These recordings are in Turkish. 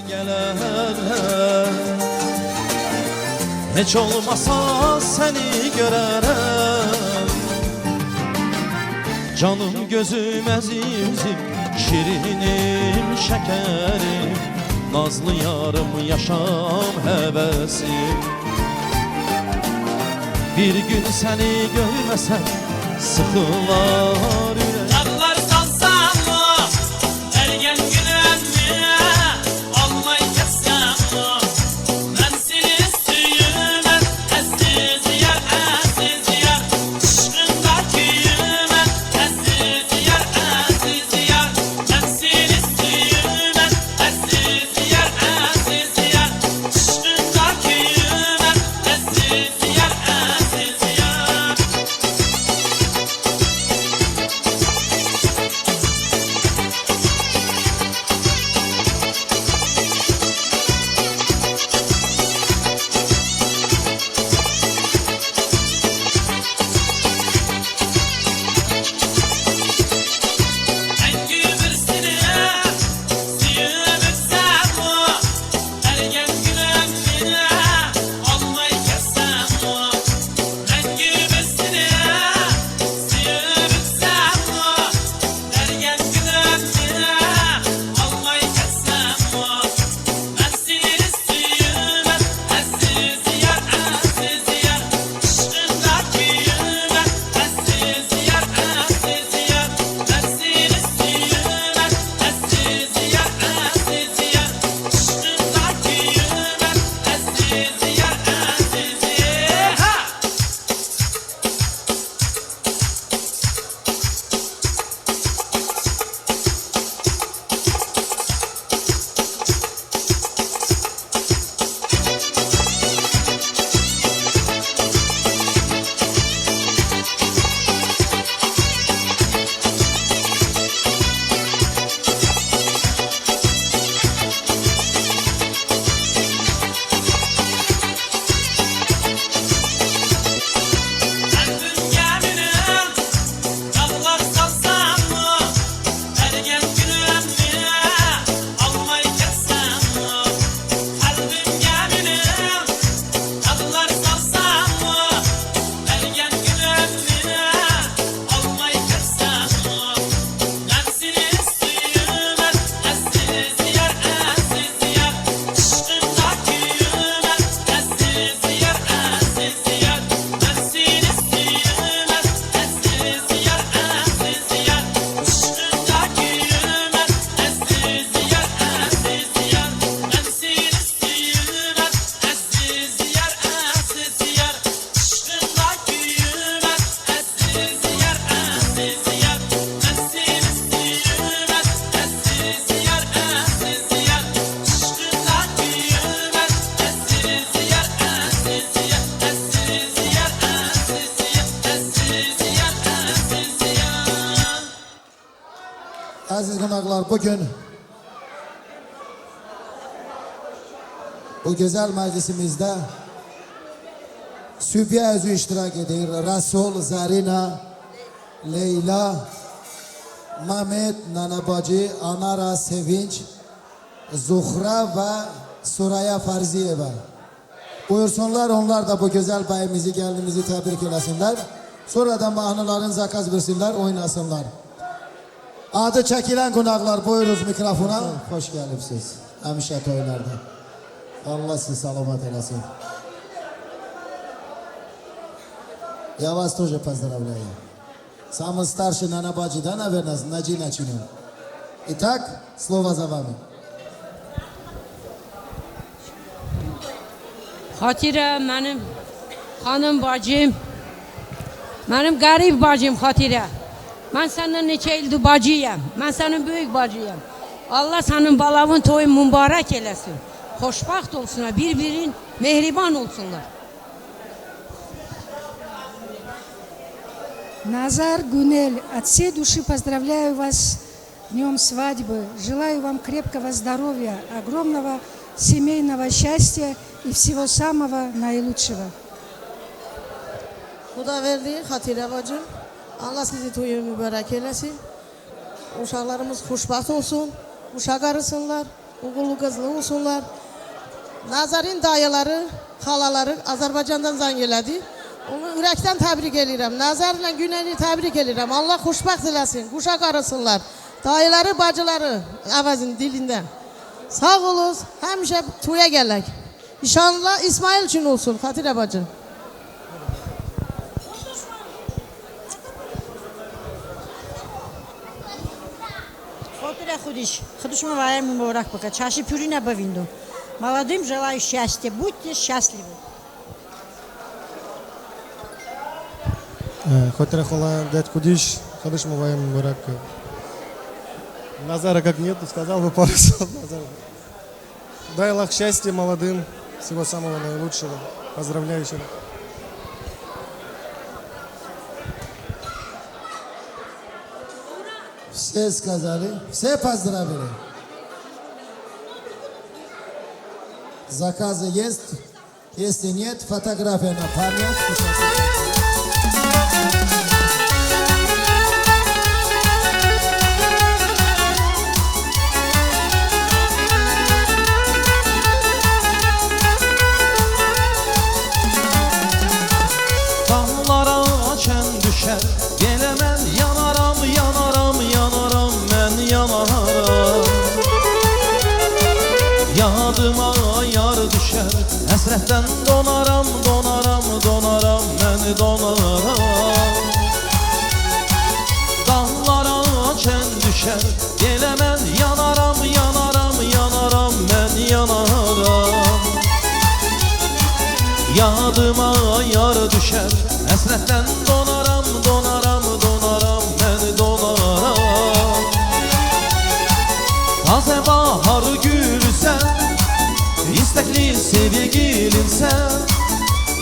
gelərəm. Heç olmasa səni görərəm. Canım gözüm əzizim, şirinim şəkərim, nazlı yarım yaşam həvəsim. Bir gün səni görməsəm sıxılar ürək. Dağlar salsam mı, ergen gülen mi, olmay kessem mi? Ben seni istiyorum, əziz yar, əziz yar. Aşkındaki yümen, əziz yar, əziz yar. Ben seni istiyorum, əziz yar, əziz yar. Aşkındaki yümen, əziz yar, əziz yar. Hangi birisini sevmesem mi? Ergen gülen beni olmay kessem mi? Hangi birisini sevmesem mi? Ergen gülen beni olmay kessem mi? Ben seni istiyorum, əziz yar, əziz yar. Aşkındaki yümen, əziz yar, əziz yar. Ben seni istiyorum, əziz yar, əziz yar. Aşkındaki yümen, əziz yar, əziz yar. Ha! Kalbim geminim, dağlar salsam mı? Ergen gülen mi, olmay kessem mi? Kalbim geminim, dağlar salsam mı? Ergen gülen mi, olmay kessem mi? Ben seni istiyorum, əziz yar, əziz yar. Aşkındaki yümen, əziz yar, əziz yar. Ben seni istiyorum, əziz yar, əziz yar. Aşkındaki yümen, əziz yar, əziz yar. Ben seni istiyorum, əziz yar, əziz yar. Aşkındaki yümen, əziz yar, əziz yar. Ben seni istiyorum, əziz yar, əziz yar. Aşkındaki yümen, əziz yar, əziz yar. Əziz yar, əziz yar. Əziz yar, əziz yar. Aziz qonaqlar, bugün bu güzel meclisimizde Sübye özü iştirak edir. Rasul, Zarina, Leyla, Mehmet, Nanabacı, Anara, Sevinç, Zuhra ve Suraya Farziyeva. Buyursunlar, onlar da bu güzel bayimizi, gelinimizi tebrik eləsinler. Sonra da mahnıların zakaz versinler, oynasınlar. Adı çekilen qonaqlar, buyuruz mikrofona. Hoş gəlibsiz. Həmişə toylarda. Allah sizi salamat eləsin. Я вас тоже поздравляю. Самый старший Нанабаджи, да, наверное, начнем. Итак, слово за вами. Xatirə mənim xanım bacım, mənim qərib bacım Xatirə. Mən səndən neçə ildir bacıyam, mən sənin böyük bacıyam. Allah sənin balavın toyun mübarək eləsin. Xoşbaxt olsunlar, bir-birin mehriban olsunlar. Назар, Гунель, от всей души поздравляю вас с днем свадьбы. Желаю вам крепкого здоровья, огромного семейного счастья и всего самого nailучшего. Xuda verdi Xatirə bacım. Allah sizi toyu mübarək eləsin. Uşaqlarımız xoşbaxt olsun. Uşaq arısınlar. uğurlu qızlı olsunlar. Nazarin dayıları, xalaları Azərbaycandan zəng elədi. Onu ürəkdən təbrik edirəm. Nazarla Günəni təbrik edirəm. Allah xoşbəxt eləsin, quşaq arasınlar. Dayıları, bacıları əvəzin dilindən. Sağ olun, həmişə toya gələk. İnşallah İsmail üçün olsun, Xatirə bacı. Хотя ходишь мы ваем мурах пока чаши пюрина бавинду. Молодым желаю счастья, будьте счастливы. Хотя хола дядь Кудиш, ходишь мы воем мурак. Назара как нет, сказал бы пару слов. Дай Аллах счастья молодым, всего самого наилучшего. Поздравляю еще раз. Все сказали, все поздравили. Заказы есть? Если нет, фотография на память. Dağlara çən düşər, yenə mən yanaram, yanaram, yanaram, mən yanaram. Yadıma yar düşər, həsrətdən donaram, donaram, donaram, mən donaram. Dağlara çən düşər, yenə mən yanaram, yanaram, yanaram, mən yanaram. Yadıma yar düşər, həsrətdən donaram, donaram, donaram, mən donaram. Tazə bahar gülsən, istəkli sevgilimsən,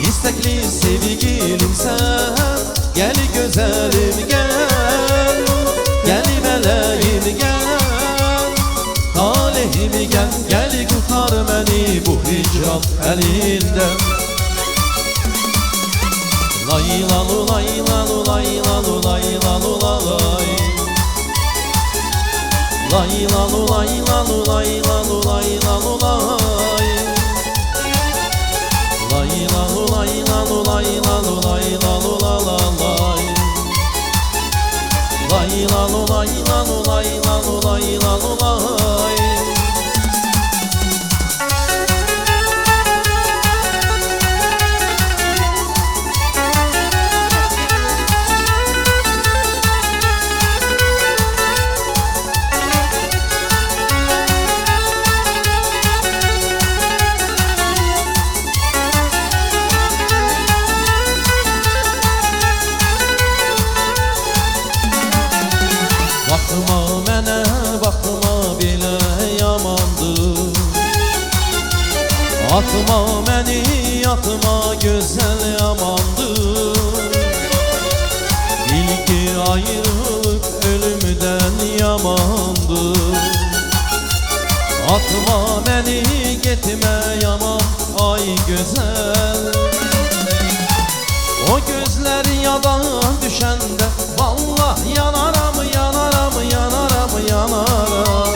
istəkli sevgilimsən. Gəl gözəlim gəl, gəl mələyim gəl, talihim gəl, gəl qurtar məni bu hicran əlindən. Lay lalu lay lalu lay lalu lay lalu lay. Lay lalu lay lalu lay lalu lay lalu lay. Lay lalu lay lalu lay lalu lay lalu lay. Lay lalu lay lalu lay lalu lay lalu lay. Baxma mənə, baxma belə yamandır. Atma məni, atma gözəl yamandır. Bil ki ayrılık ölümdən yamandır. Atma məni, getmə yaman ay gözəl. O gözler yadan düşəndə vallah yanaram, yanaram, yanaram, yanaram.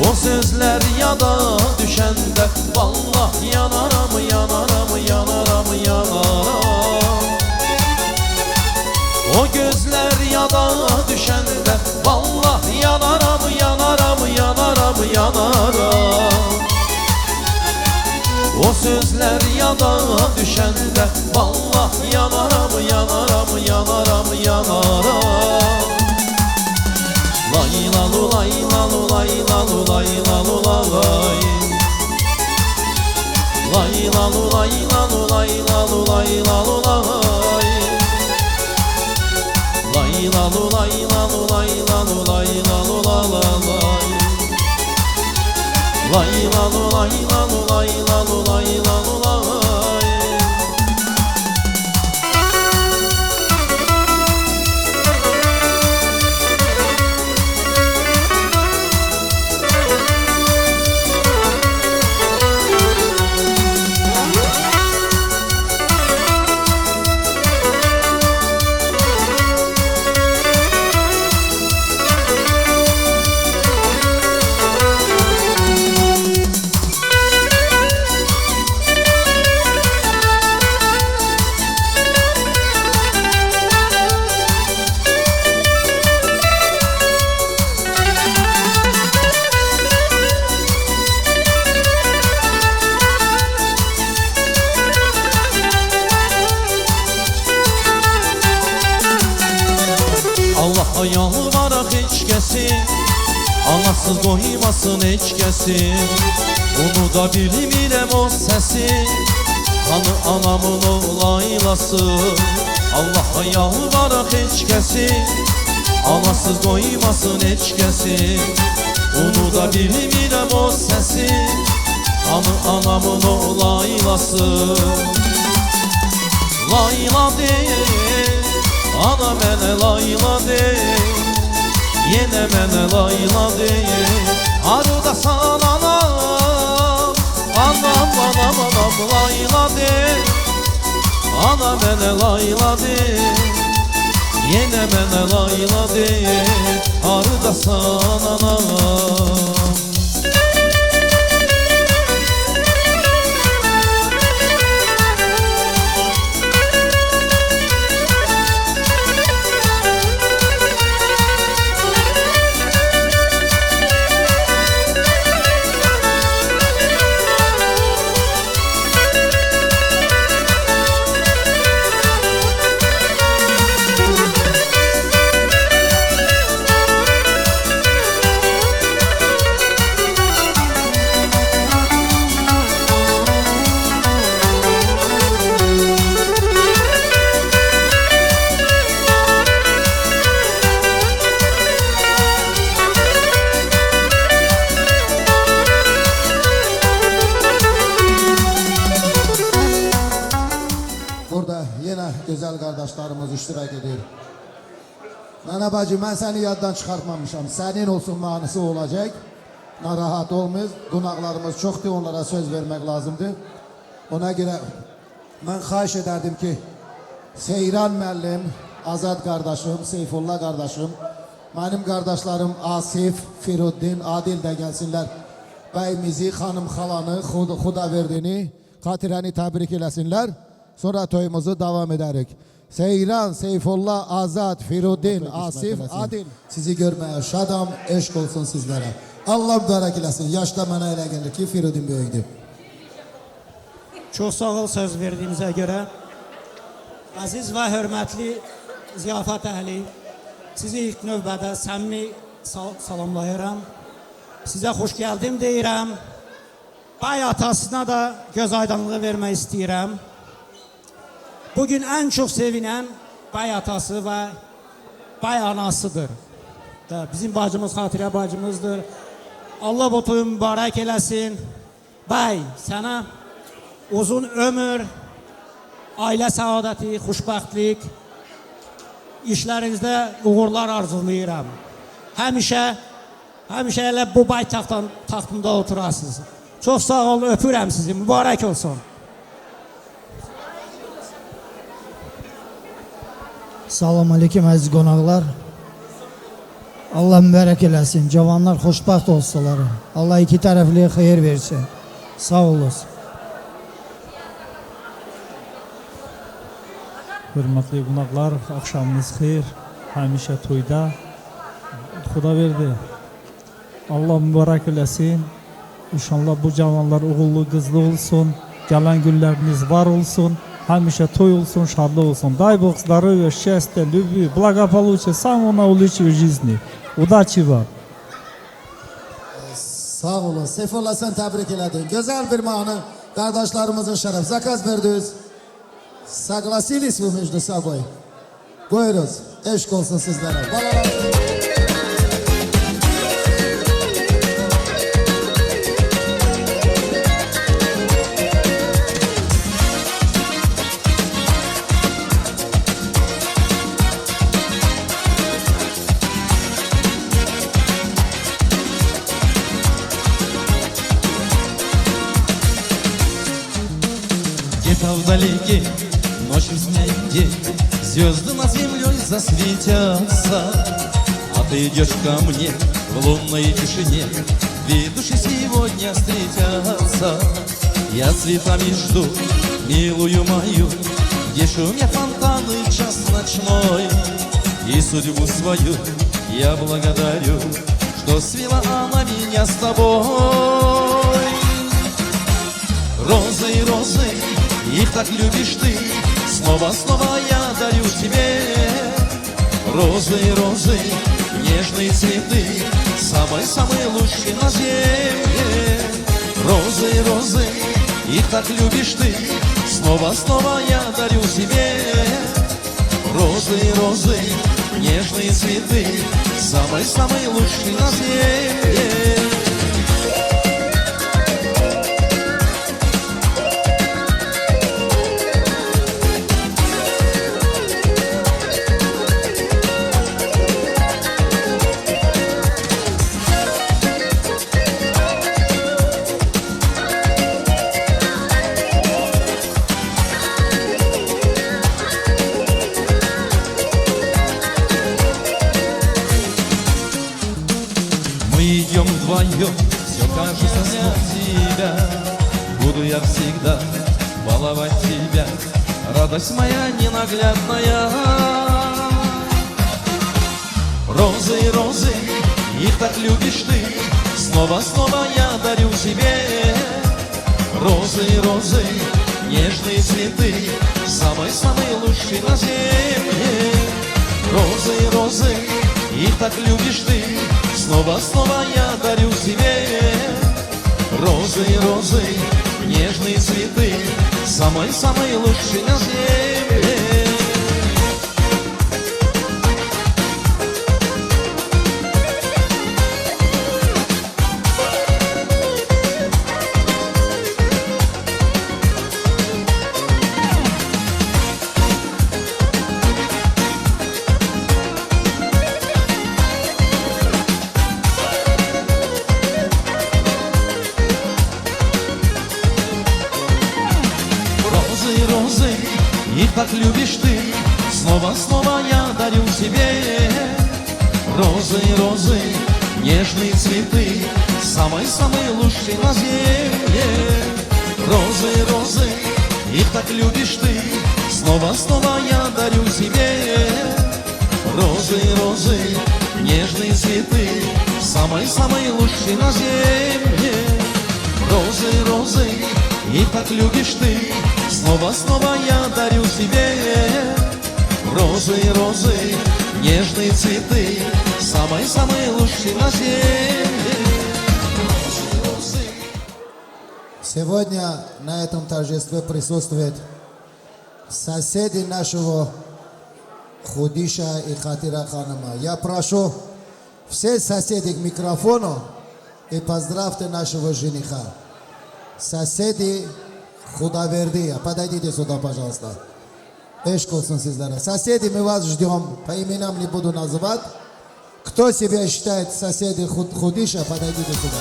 O sözler yada düşəndə vallah yanaram, yanaram, yanaram, yanaram. O gözler yada düşəndə vallah yanaram, yanaram, yanaram, yanaram. O sözler yada düşəndə vallah yanaram, yanaram, yanaram, yanaram. Lay lalu lay lalu lay lalu lay lalu lay. Lay lalu lay lalu lay lalu lay lalu lay. Lay lalu lay lalu lay lalu lay lalu lay. Lay lalu lay lalu lay lalu lay lalu lay. Anasız qoymasın heç kəsin, unuda bilmirəm o səsi. Hanı anamın o laylası, Allah'a yalvaraq heç kəsin, anasız qoymasın heç kəsin, unuda bilmirəm o səsi. Hanı anamın o laylası. Layla de, ana mənə layla de, yenə mənə layla de. Hardasan anam, anam, anam, anam, layla de, ana mənə layla de, yenə mənə layla de. Hardasan anam. Burada yine güzel kardeşlerimiz iştirak ediyor. Nana bacı, ben seni yaddan çıkartmamışam. Senin olsun manası olacak. Narahat olmayız. Qonaqlarımız çoxdur, onlara söz vermek lazımdır. Ona göre ben xahiş ederdim ki Seyran müəllim, Azad kardeşim, Seyfullah kardeşim, benim kardeşlerim Asif, Firuddin, Adil de gelsinler. Bəyimizi, xanım xalanı, Xudaverdi'ni, Xatirəni təbrik eləsinlər. Sonra toyumuzu devam ederek. Seyran, Seyfullah, Azad, Firuddin, Asif, Adil. Sizi görmeye şadam, eşk olsun sizlere. Allah mübarek eləsin. Yaşda mənə elə gəlir ki, Firuddin böyükdür. Çox sağ ol söz verdiyinizə görə. Əziz və hörmətli ziyafət əhli, sizi ilk növbədə səmimi salamlayıram. Sizə xoş gəldim deyirəm. Bay atasına da göz aydınlığı vermək istəyirəm. Bugün en çok sevinen bay atası ve bay anasıdır. Bizim bacımız Xatirə bacımızdır. Allah bu toyu mübarək eləsin. Bay, sana uzun ömür, ailə səadəti, xoşbəxtlik, işlərinizdə uğurlar arzulayıram. Həmişə elə bu bay taxtında oturasınız. Çox sağ olun, öpürəm sizi, mübarək olsun. Salam aleyküm əziz qonaqlar. Allah mübarək eləsin. Cavanlar xoşbəxt olsalar. Allah iki tərəfli xeyir versin. Sağ olasın. Hörmətli qonaqlar, axşamınız xeyir. Həmişə toyda Xudaverdi. Allah mübarək eləsin. İnşallah bu cavanlar uğurlu qızlı olsun. Gələn günləriniz var olsun. Həmişə toy olsun, şadlıq olsun. Дай Бог здоровья, счастья, любви, благополучия, самого наилучшего в жизни. Удачи вам. Sağ olun. Seyfullah, sen tebrik eledin. Güzel bir mahnı. Kardeşlerimizin şeref. Zakaz verdiniz. Согласились вы между собой? Buyuruz. Eşk olsun sizlere. Где-то вдалеке, ночью в снеге, звезды над землей засветятся. А ты идешь ко мне в лунной тишине, две души сегодня встретятся. Я цветами жду милую мою, где шумят фонтаны час ночной. И судьбу свою я благодарю, что свела она меня с тобой. Розы, розы, их так любишь ты, снова, снова я дарю тебе. Розы, розы, нежные цветы, самый-самый лучший на земле. Розы, розы, их так любишь ты, снова я дарю тебе. Розы, розы, нежные цветы, самый-самый лучший на земле. Идем вдвоем, все кажется для тебя. Буду я всегда баловать тебя, радость моя ненаглядная. Розы, розы, их так любишь ты, снова я дарю тебе. Розы, розы, нежные цветы, самый-самый лучший на земле. Розы, розы, их так любишь ты, снова я дарю тебе. Розы, розы, нежные цветы, самый-самый лучший на земле. Розы, их так любишь ты, снова я дарю тебе. Розы, розы, нежные цветы, самый-самый лучший на земле. Розы, розы, их так любишь ты, снова я дарю тебе. Розы, розы, нежные цветы, самый-самый лучший на земле. Розы, розы, их так любишь ты, снова я дарю тебе. Розы, розы, нежные цветы, самый-самый лучший на земле. Сегодня на этом торжестве присутствуют соседи нашего Худиша и Хатира Ханама. Я прошу все соседи к микрофону и поздравьте нашего жениха. Соседи Худавердия, подойдите сюда, пожалуйста. Соседи, мы вас ждем. По именам не буду называть. Кто себя считает соседи Худиша, подойдите сюда.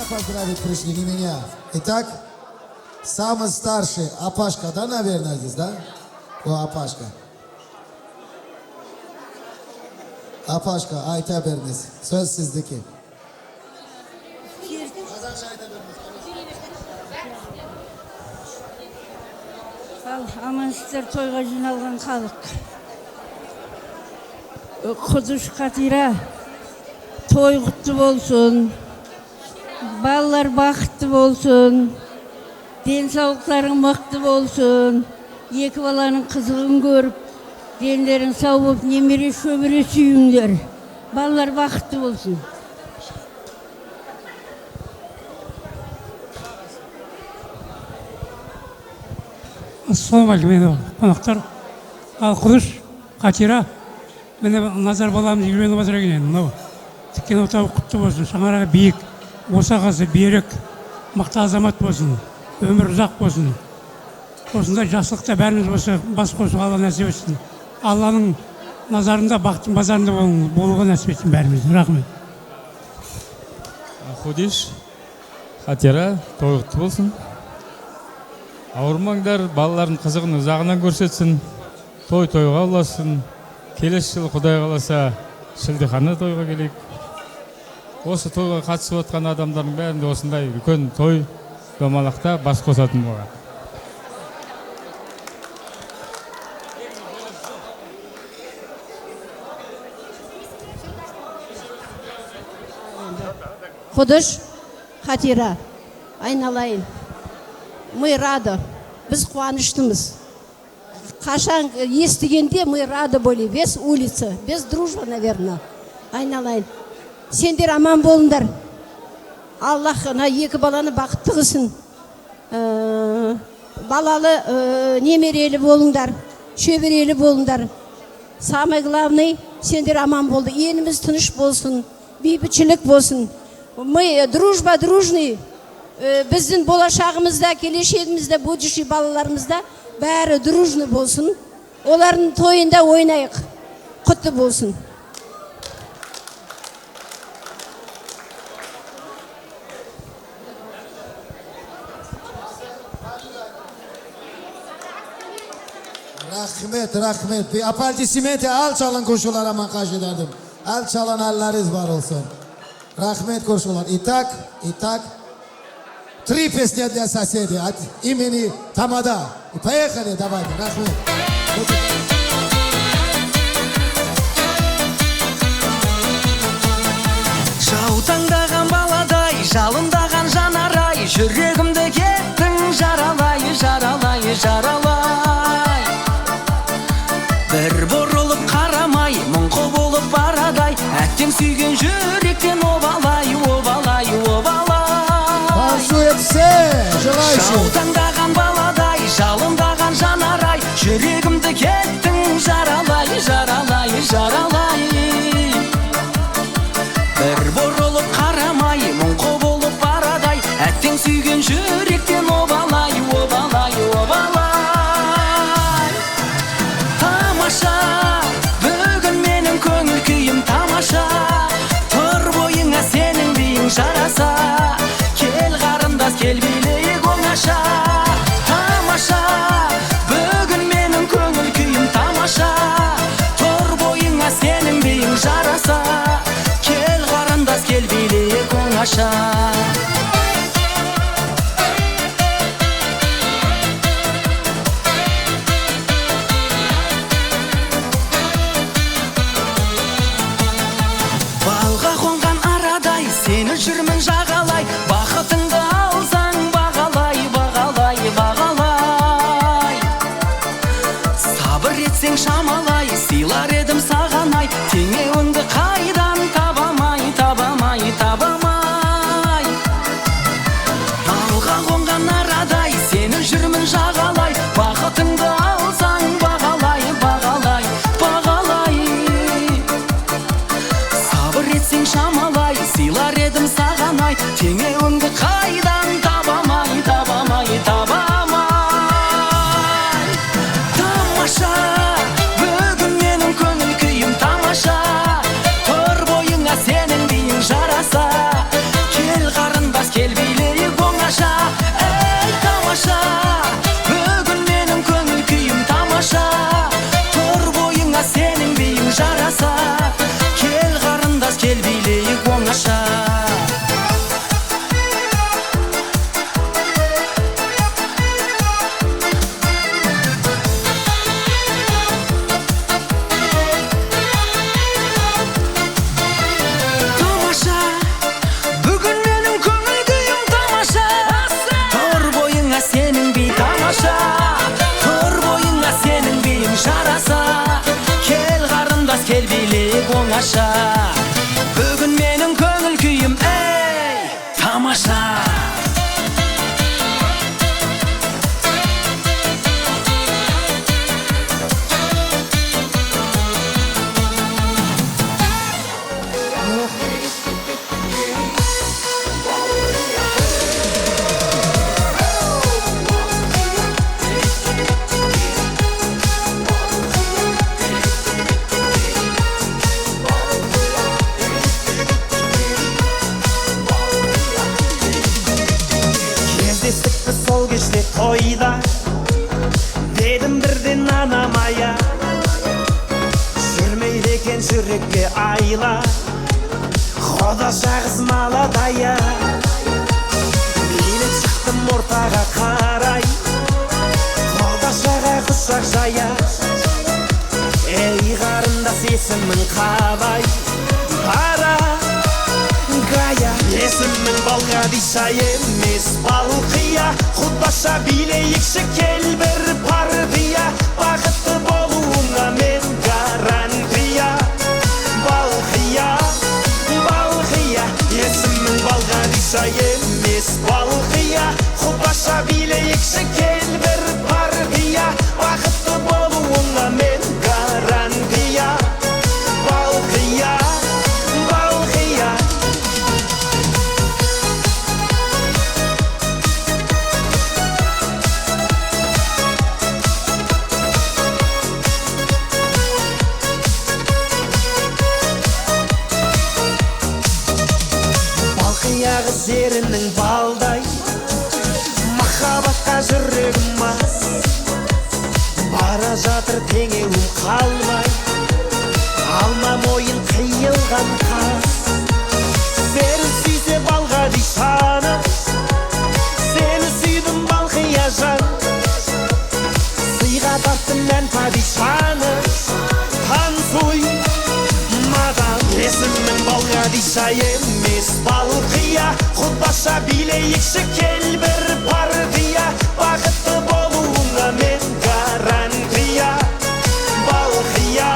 Поздравить пришли, не меня. Итак, самый старший Апашка, да, наверное, здесь, да? О, Апашка. Апашка, айта беріңіз. Söz sizdeki. Амансыздар, тойға жиналған халық. Құдыш Қатира, той құтты болсын. Балалар бақытты болсын, денсаулықтарың мықты болсын, екі баланың қызығын көріп, дендерің сау болып, немере шөбере сүйіңдер. Балалар бақытты болсын. Ассалаумағалейкум, қонақтар. Ал Құдыш Қатира, міне Назар баламыз үйленіп отыр екен. Мынау тіккен отауы құтты болсын, шаңырағы биік. Осы ағасы берік, мықты азамат болсын, өмір ұзақ болсын. Осындай жақсылықта бәріміз осы бас қосуға Алла нәсіп етсін. Алланың назарында, бақыттың базарында болуға нәсіп етсін бәріміз. Рахмет. Худиш, Қатира, той құтты болсын. Ауырмаңдар, балалардың қызығын ұзағынан көрсетсін. Тойға ұласын. Келесі жылы Құдай қаласа Шілдехана тойға келейік. Осы тойға қатысып отқан адамдардың бәрінде осындай үлкен той домалақта бас қосатын болған. Құдыш, Хатира, айналайын. Мы рады, біз қуаныштымыз. Қашан естігенде мы рады были, без улицы, без дружбы, наверное. Айналайын. Сендер аман болыңдар. Аллах екі баланы бақытты қылсын. Балалы немерелі болыңдар, шөберелі болыңдар. Самый главный, сендер аман болды. Еліміз тыныш болсын, бейбітшілік болсын. Мы дружба дружный. Біздің болашағымызда, келешегімізде, будущий балаларымызда бәрі дружный болсын. Олардың тойында ойнайық. Құтты болсын. Rahmet. Bir aplaudismente al çalan koşulara man kaç ederdim. Al çalan elleriniz var olsun. Rahmet koşular. Итак. 3 песни для соседей от имени Тамада. Поехали, давайте. Rahmet. Жаутаңдаған баладай, жалындаған жанарай, жүрегімді кеттің жаралай. Бір бұрылып қарамай, мұңқы болып барадай, әттен сүйген жүректен обалай. Жаутаңдаған баладай, жалындаған жанарай, жүрегімді кеттің жаралай. Бір бұрылып қарамай, мұңқы болып барадай, әттен сүйген жүректен обалай. Тамаша, бүгін менің көңіл күйім тамаша, тұр бойыңа сенің биің жараса, кел қарындас, кел билейік оңаша. Тамаша, бүгін менің көңіл күйім тамаша, тұр бойыңа сенің биің жараса, кел қарындас, кел билейік оңаша. Балға қонған арадай, сені жүрмін жағалай, бақытыңды алсаң бағалай. Сабыр етсең шамалай, сыйлар едім сағанай, теңеуіңді қайдан табамай. Балға қонған арадай, сені жүрмін жағалай, бақытыңды алсаң бағалай. Сабыр етсең шамалай, сыйлар едім сағанай, теңеуіңді қайдан табамай. Тамаша, бүгін менің көңіл күйім тамаша, тұр бойыңа сенің биің жараса, кел қарындас, кел билейік оңаша. Ей тамаша, бүгін менің көңіл күйім тамаша, тұр бойыңа сенің биің жараса, кел қарындас, кел билейік оңаша. Тамаша, бүгін менің көңіл күйім тамаша, тұр бойыңа сенің би тамаша, тұр бойыңа сенің биің жараса, кел қарындас, кел билейік оңаша. Бүгін менің көңіл күйім тамаша. Кездестік сол кеште тойда, дедім бірден анамая, жүрмейді екен жүрекке айла, Құда шағыз маладая. Билеп шықтым ортаға қарай, Құда шаға құшақ жая. Ей қарындас, есімің қалай? Бара, Гая. есімің балғадиша емес балқия құдбаша билейікші кел бір партия бақытты болуыңа мен гарантия балқия балқия есімің балғадиша емес балқия құдбаша билейікші кел бір партия бақытты болуыңа мен гарантия балқия балқия балқия қызерінің балдай махаббатқа жүрегім мас бара жатыр теңеуім қалмай алма мойын қиылған қас сені сүйсе балғадишаны сені сүйдім балқия жан сыйға тарттым мән падишаны танцуй мадам есімің балғадиша емес балқия құдбаша билейікші кел бір партия бақытты болуыңа мен гарантия балқия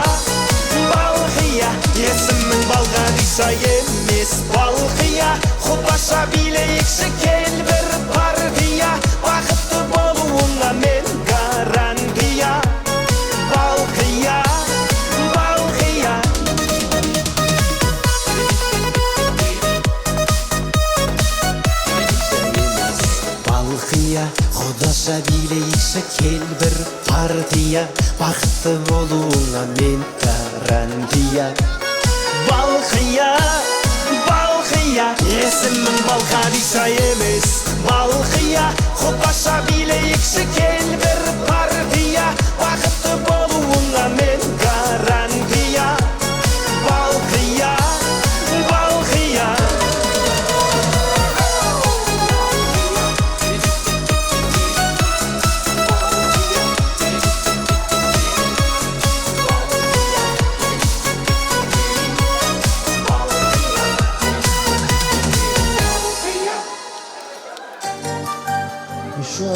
балқия есімің балғадиша емес балқия құдбаша билейікші кел бір партия бақытты болуыңа мен гарантия балқия балқия балқия құдбаша билейікші кел бір партия бақытты болуыңа мен гарантия балқия балқия есімің балғадиша емес балқия құдбаша билейікші кел бір партия бақытты болуыңа мен гарантия балқия балқия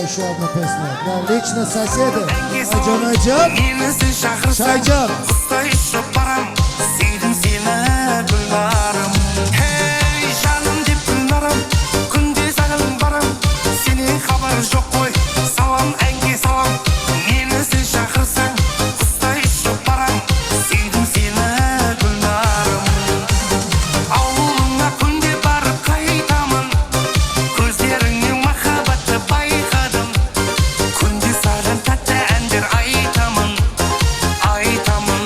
Еще одна песня. Для лично соседа. Айджан. Шайджан. Сүйдім сені гүлнарым Хей жаным деп гүлнарым күнде саған барам сенен хабар жоқ қой салам әнге салам мені сен шақырсаң құстай ұшып барам сүйдім сені гүлнарым ауылыңа күнде барып қайтамын көздеріңнен махаббатты байқадым күнде саған тәтті әндер айтамын айтамын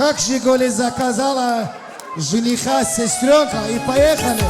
Как Жигули заказала жениха сестренка и поехали.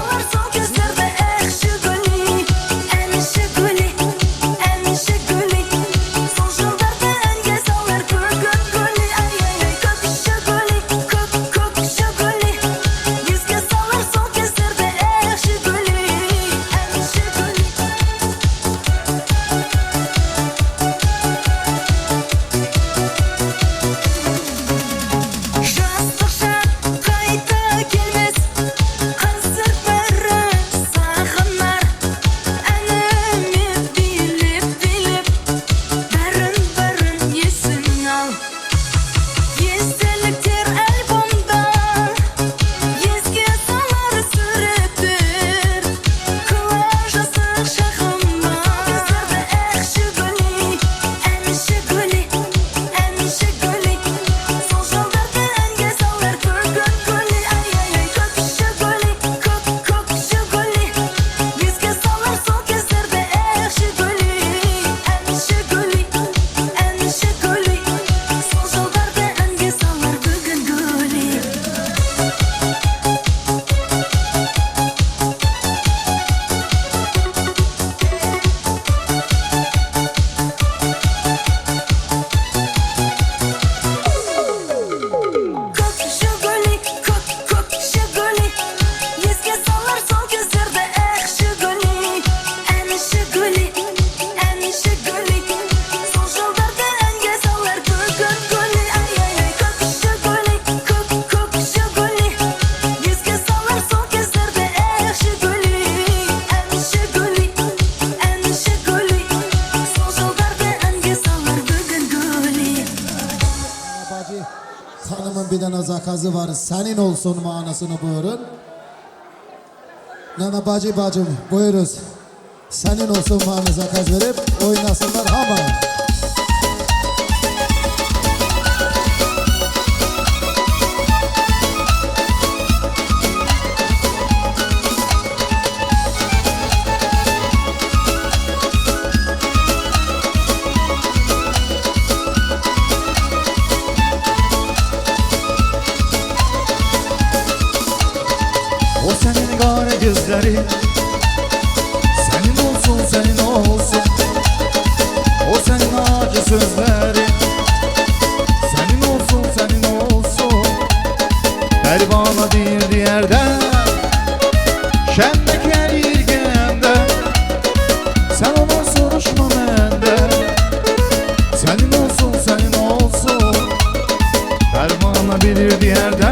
Hanımın bir tane zakazı var. Senin olsun manasını buyurun. Nana bacı bacım buyuruz. Senin olsun manı zakaz verip oynasınlar ama. O senin gare gözleri, senin olsun senin olsun. O senin acı sözleri, senin olsun senin olsun. Pervana bir yerde, şendek her yergende. Sen ona soruşma mende, senin olsun senin olsun. Pervana bir yerde.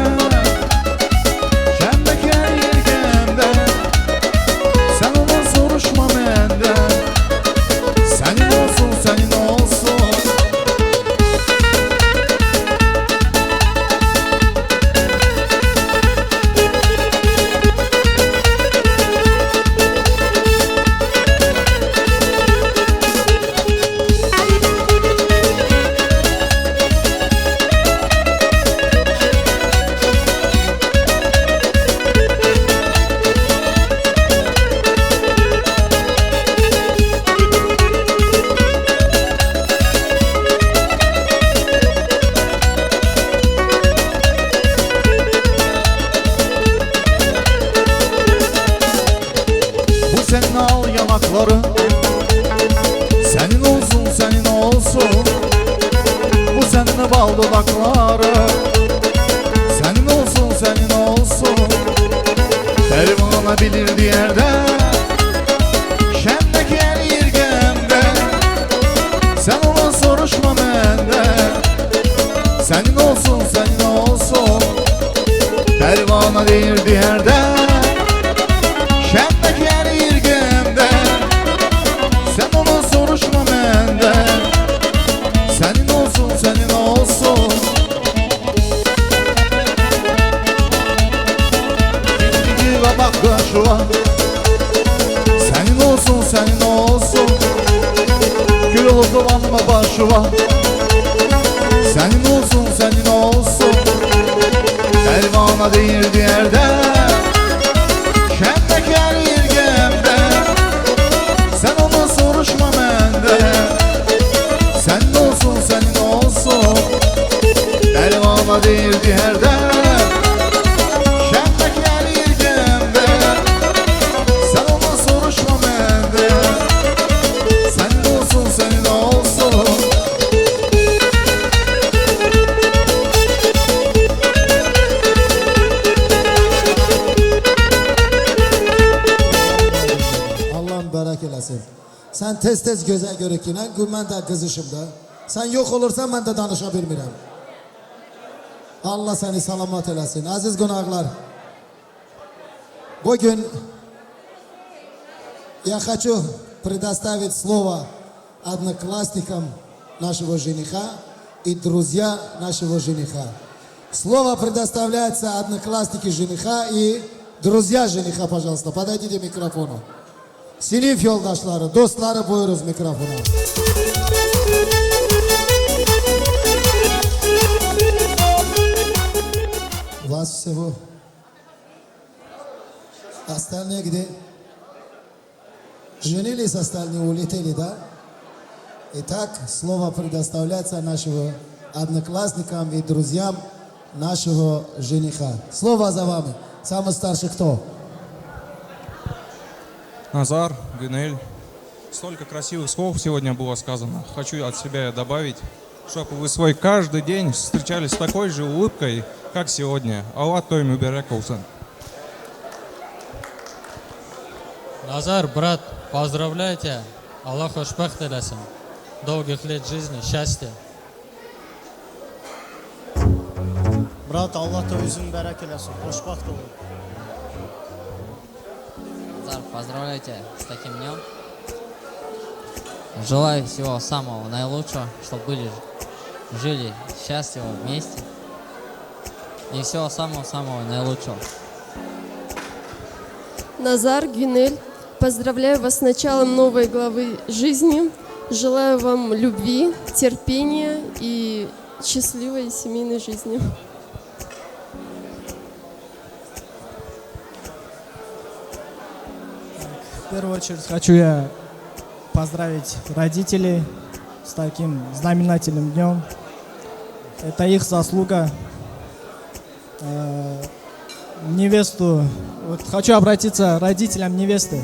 Senin al yanakları, senin olsun senin olsun. Bu senin bal dudakları, senin olsun senin olsun. Pervana bilirdi yerde, şendek her yergende. Sen ona soruşma mende, senin olsun senin olsun. Pervana değildi yerde, şendek her yergende. Sen ona soruşma mende, senin olsun senin olsun. Gidigi ve bak kaşıva, senin olsun senin olsun. Gül olup dolanma başıva, senin olsun senin olsun. Pervana değildi yerde, şendek her yergemde. Sen ona soruşma mende, senin olsun senin olsun. Pervana bana derdi herden Şenlik gelir gemde Sen ona soruşma bende Sen de olsun senin olsun Allah'ım barak eləsin. Sen tez göze görükünen, ben de kızışım da. Sen yok olursan ben de danışa bilmirəm. Allah seni salamat eləsin. Aziz qonaqlar, bugün я хочу предоставить слово одноклассникам нашего жениха и друзья нашего жениха. Слово предоставляется одноклассники жениха и друзья жениха, пожалуйста. Подойдите к микрофону. Sinif yoldaşları, dostları buyuruz mikrofona. Вас всего. Остальные где? Женились остальные, улетели, да? Итак, слово предоставляется нашим одноклассникам и друзьям нашего жениха. Слово за вами. Самый старший кто? Назар, Гюнель, столько красивых слов сегодня было сказано. Хочу от себя добавить, чтобы вы свой каждый день встречались с такой же улыбкой, как сегодня. Аллах той мубарак болсын. Назар, брат, поздравляйте. Аллах хошбахт элесин. Долгих лет жизни, счастья. Брат, Аллах той бәрәк элесин. Хошбахт болу. Поздравляйте с таким днем. Желаю всего самого наилучшего, чтобы жили счастливо вместе. И всего самого-самого наилучшего. Назар, Гюнель, поздравляю вас с началом новой главы жизни. Желаю вам любви, терпения и счастливой семейной жизни. В первую очередь хочу я поздравить родителей с таким знаменательным днем. Это их заслуга. Невесту, вот хочу обратиться к родителям невесты.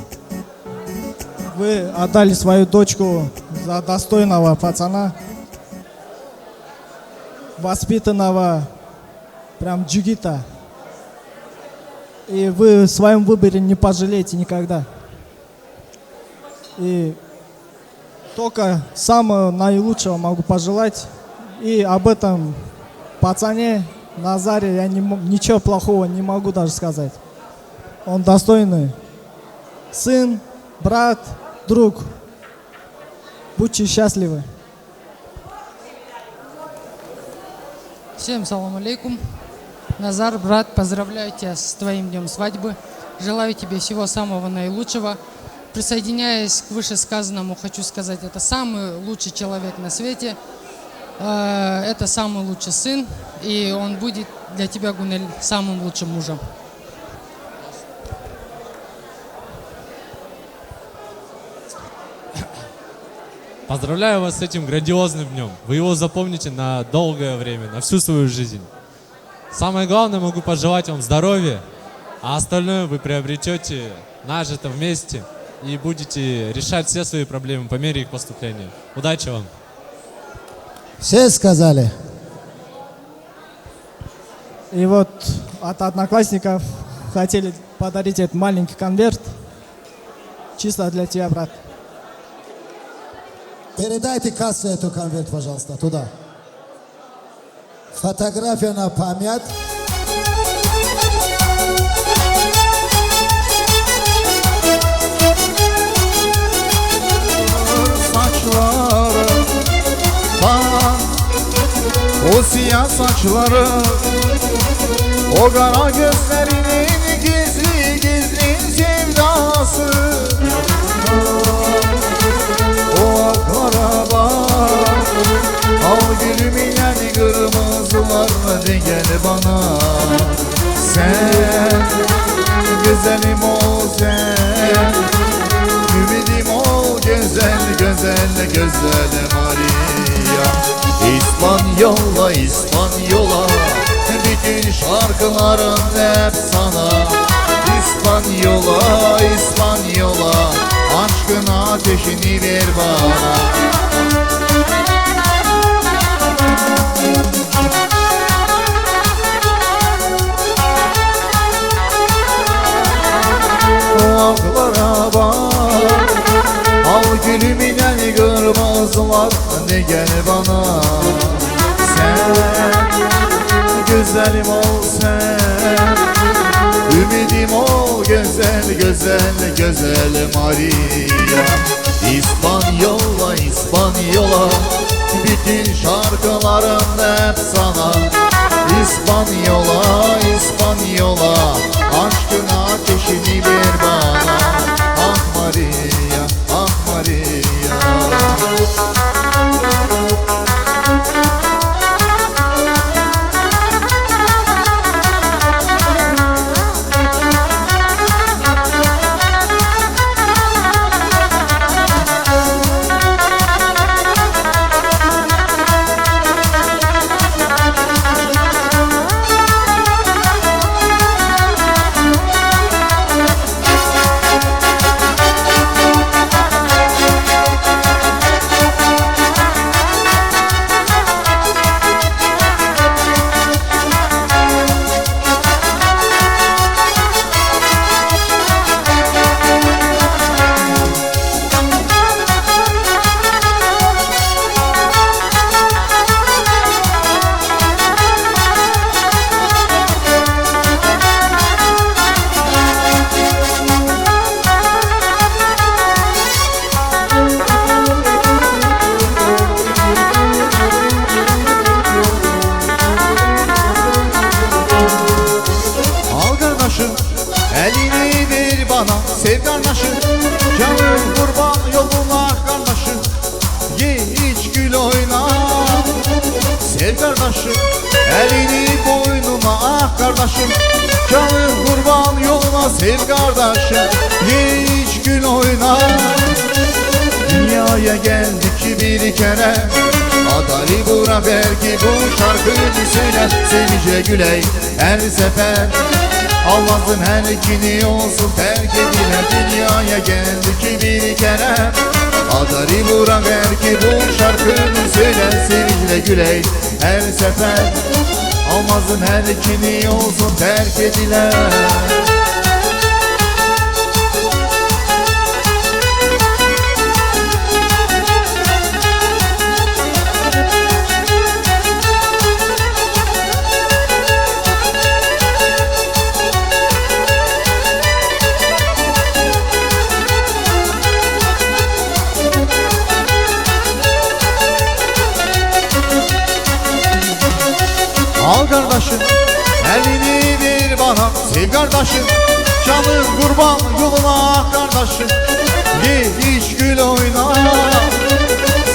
Вы отдали свою дочку за достойного пацана, воспитанного прям джигита. И вы в своем выборе не пожалеете никогда. И только самого наилучшего могу пожелать. И об этом пацане Назаре я ничего плохого не могу даже сказать. Он достойный сын, брат, друг. Будьте счастливы. Всем салам алейкум. Назар, брат, поздравляю тебя с твоим днем свадьбы. Желаю тебе всего самого наилучшего. Присоединяясь к вышесказанному, хочу сказать, это самый лучший человек на свете. Это самый лучший сын. И он будет для тебя, Гунель, самым лучшим мужем. Поздравляю вас с этим грандиозным днем. Вы его запомните на долгое время, на всю свою жизнь. Самое главное, могу пожелать вам здоровья, а остальное вы приобретете нажито вместе и будете решать все свои проблемы по мере их поступления. Удачи вам! Все сказали. И вот от одноклассников хотели подарить этот маленький конверт. Чисто для тебя, брат. Передайте кассу эту конверт, пожалуйста, туда. Фотография на память. Saçları bak, o siyah saçları, o kara gözlerinin gizli gizli sevdası. O kara bak, al gülümün yani kırmızılar de gel bana. Sen güzelim ol sen, ümidim ol güzel güzel güzel Maria. İspanyola İspanyola şarkıların hep sana. İspanyola, İspanyola, aşkın ateşini ver bana. Kulaklara bak, al gülümden kırmızılar de gel bana. Sen güzelim ol sen, ümidim ol güzel güzel güzel Maria. İspanyola, İspanyola, bütün şarkılarım hep sana. İspanyola, İspanyola, aşkın ateşini ver bana. Ah Maria, ah Maria. Elini ver bana sev kardeşim, canım kurban yoluna kardeşim. Ye iç gül oyna sev kardeşim, elini boynuna ah kardeşim. Canım kurban yoluna sev kardeşim, ye iç gül oyna. Dünyaya geldik bir kere, adali bura belki bu şarkıyı söyle. Sevince güley her sefer, Almazın her ikini olsun terk edilen. Dünyaya geldik bir kere, adari burak erki bu şarkını söyle. Sevinçle güley her sefer, Almazın her ikini olsun terk edilen. Al kardeşim, elini ver bana sev kardeşim. Canım kurban yoluna kardeşim, ye iç gül oyna.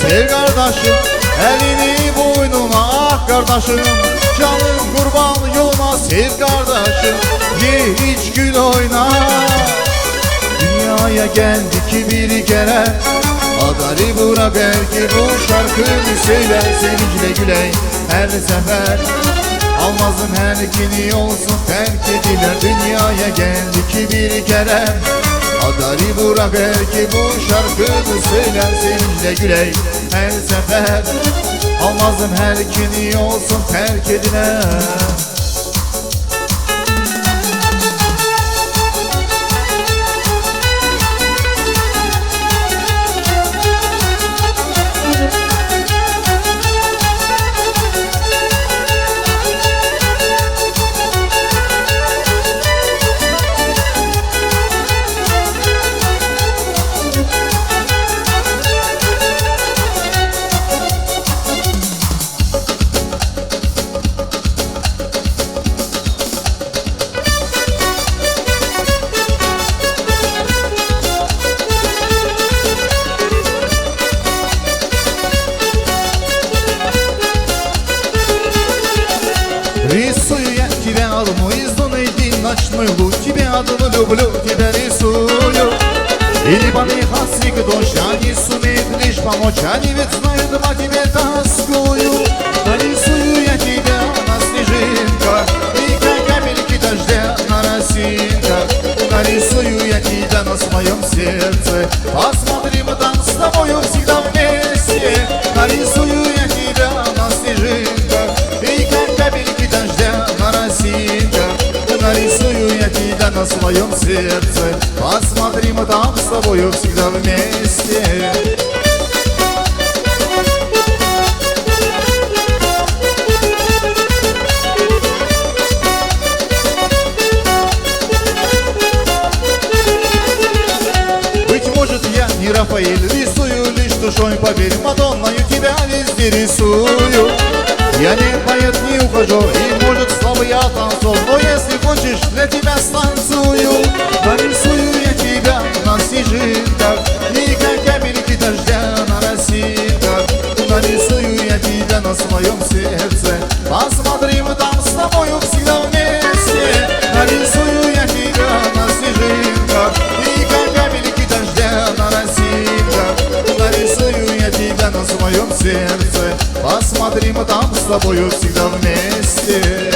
Sev kardeşim, elini boynuna ah kardeşim. Canım kurban yoluna sev kardeşim, ye iç gül oyna. Dünyaya geldik bir kere, adari bura belki bu şarkını söyle. Sevinçle güley her sefer, Almazın her ikini olsun terk ediler. Dünyaya geldik bir kere, adari bura belki bu şarkını söyler. Sevinçle güley her sefer, Almazın her ikini olsun terk ediler. Рисую я тебя, мой издунный день ночной луч. Тебя одну люблю, тебя рисую. И либо не хасик дождь, они сумеют лишь помочь. Они ведь знают, по тебе тоскую. Нарисую я тебя на снежинках, и сердце. Посмотри, мы там с тобою всегда вместе. Быть может, я не Рафаэль, рисую лишь душой, поверь, Мадонною тебя везде рисую. Я не поэт, не ухажер, и может слабый я танцор, но если хочешь, для тебя станцую. Нарисую я тебя на снежинках и как капельки дождя на росинках. Нарисую я тебя на своем сердце. Посмотри, мы там с тобою всегда вместе. Нарисую я тебя на снежинках и как капельки дождя на росинках. Нарисую я тебя на своем сердце. Посмотри, мы там с тобою всегда вместе.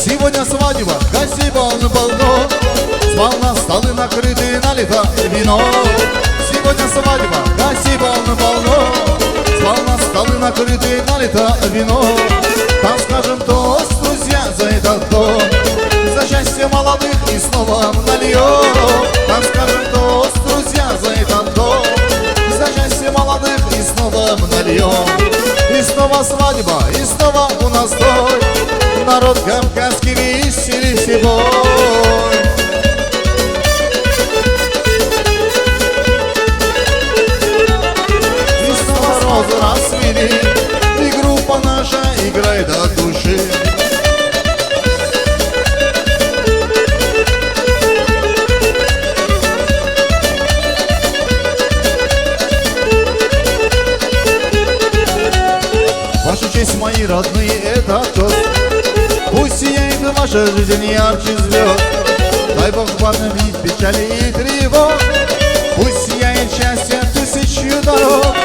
Сегодня свадьба, гостей полно-полно, сполна столы накрыты, налито вино. Сегодня свадьба, гостей полно-полно, сполна столы накрыты, налито вино. Там скажем тост, друзья, за этот дом, за счастье молодых и снова нальем. Там скажем тост, друзья, за этот дом, за счастье молодых и снова нальем. И снова свадьба, и снова у нас той, народ кавказский веселый бой. И снова розы расцвели, и группа наша играет от души. Ваша честь, мои родные, это тост. Пусть сияет ваша жизнь ярче звезд. Дай Бог вам видеть печали и тревог. Пусть сияет счастье тысячу дорог.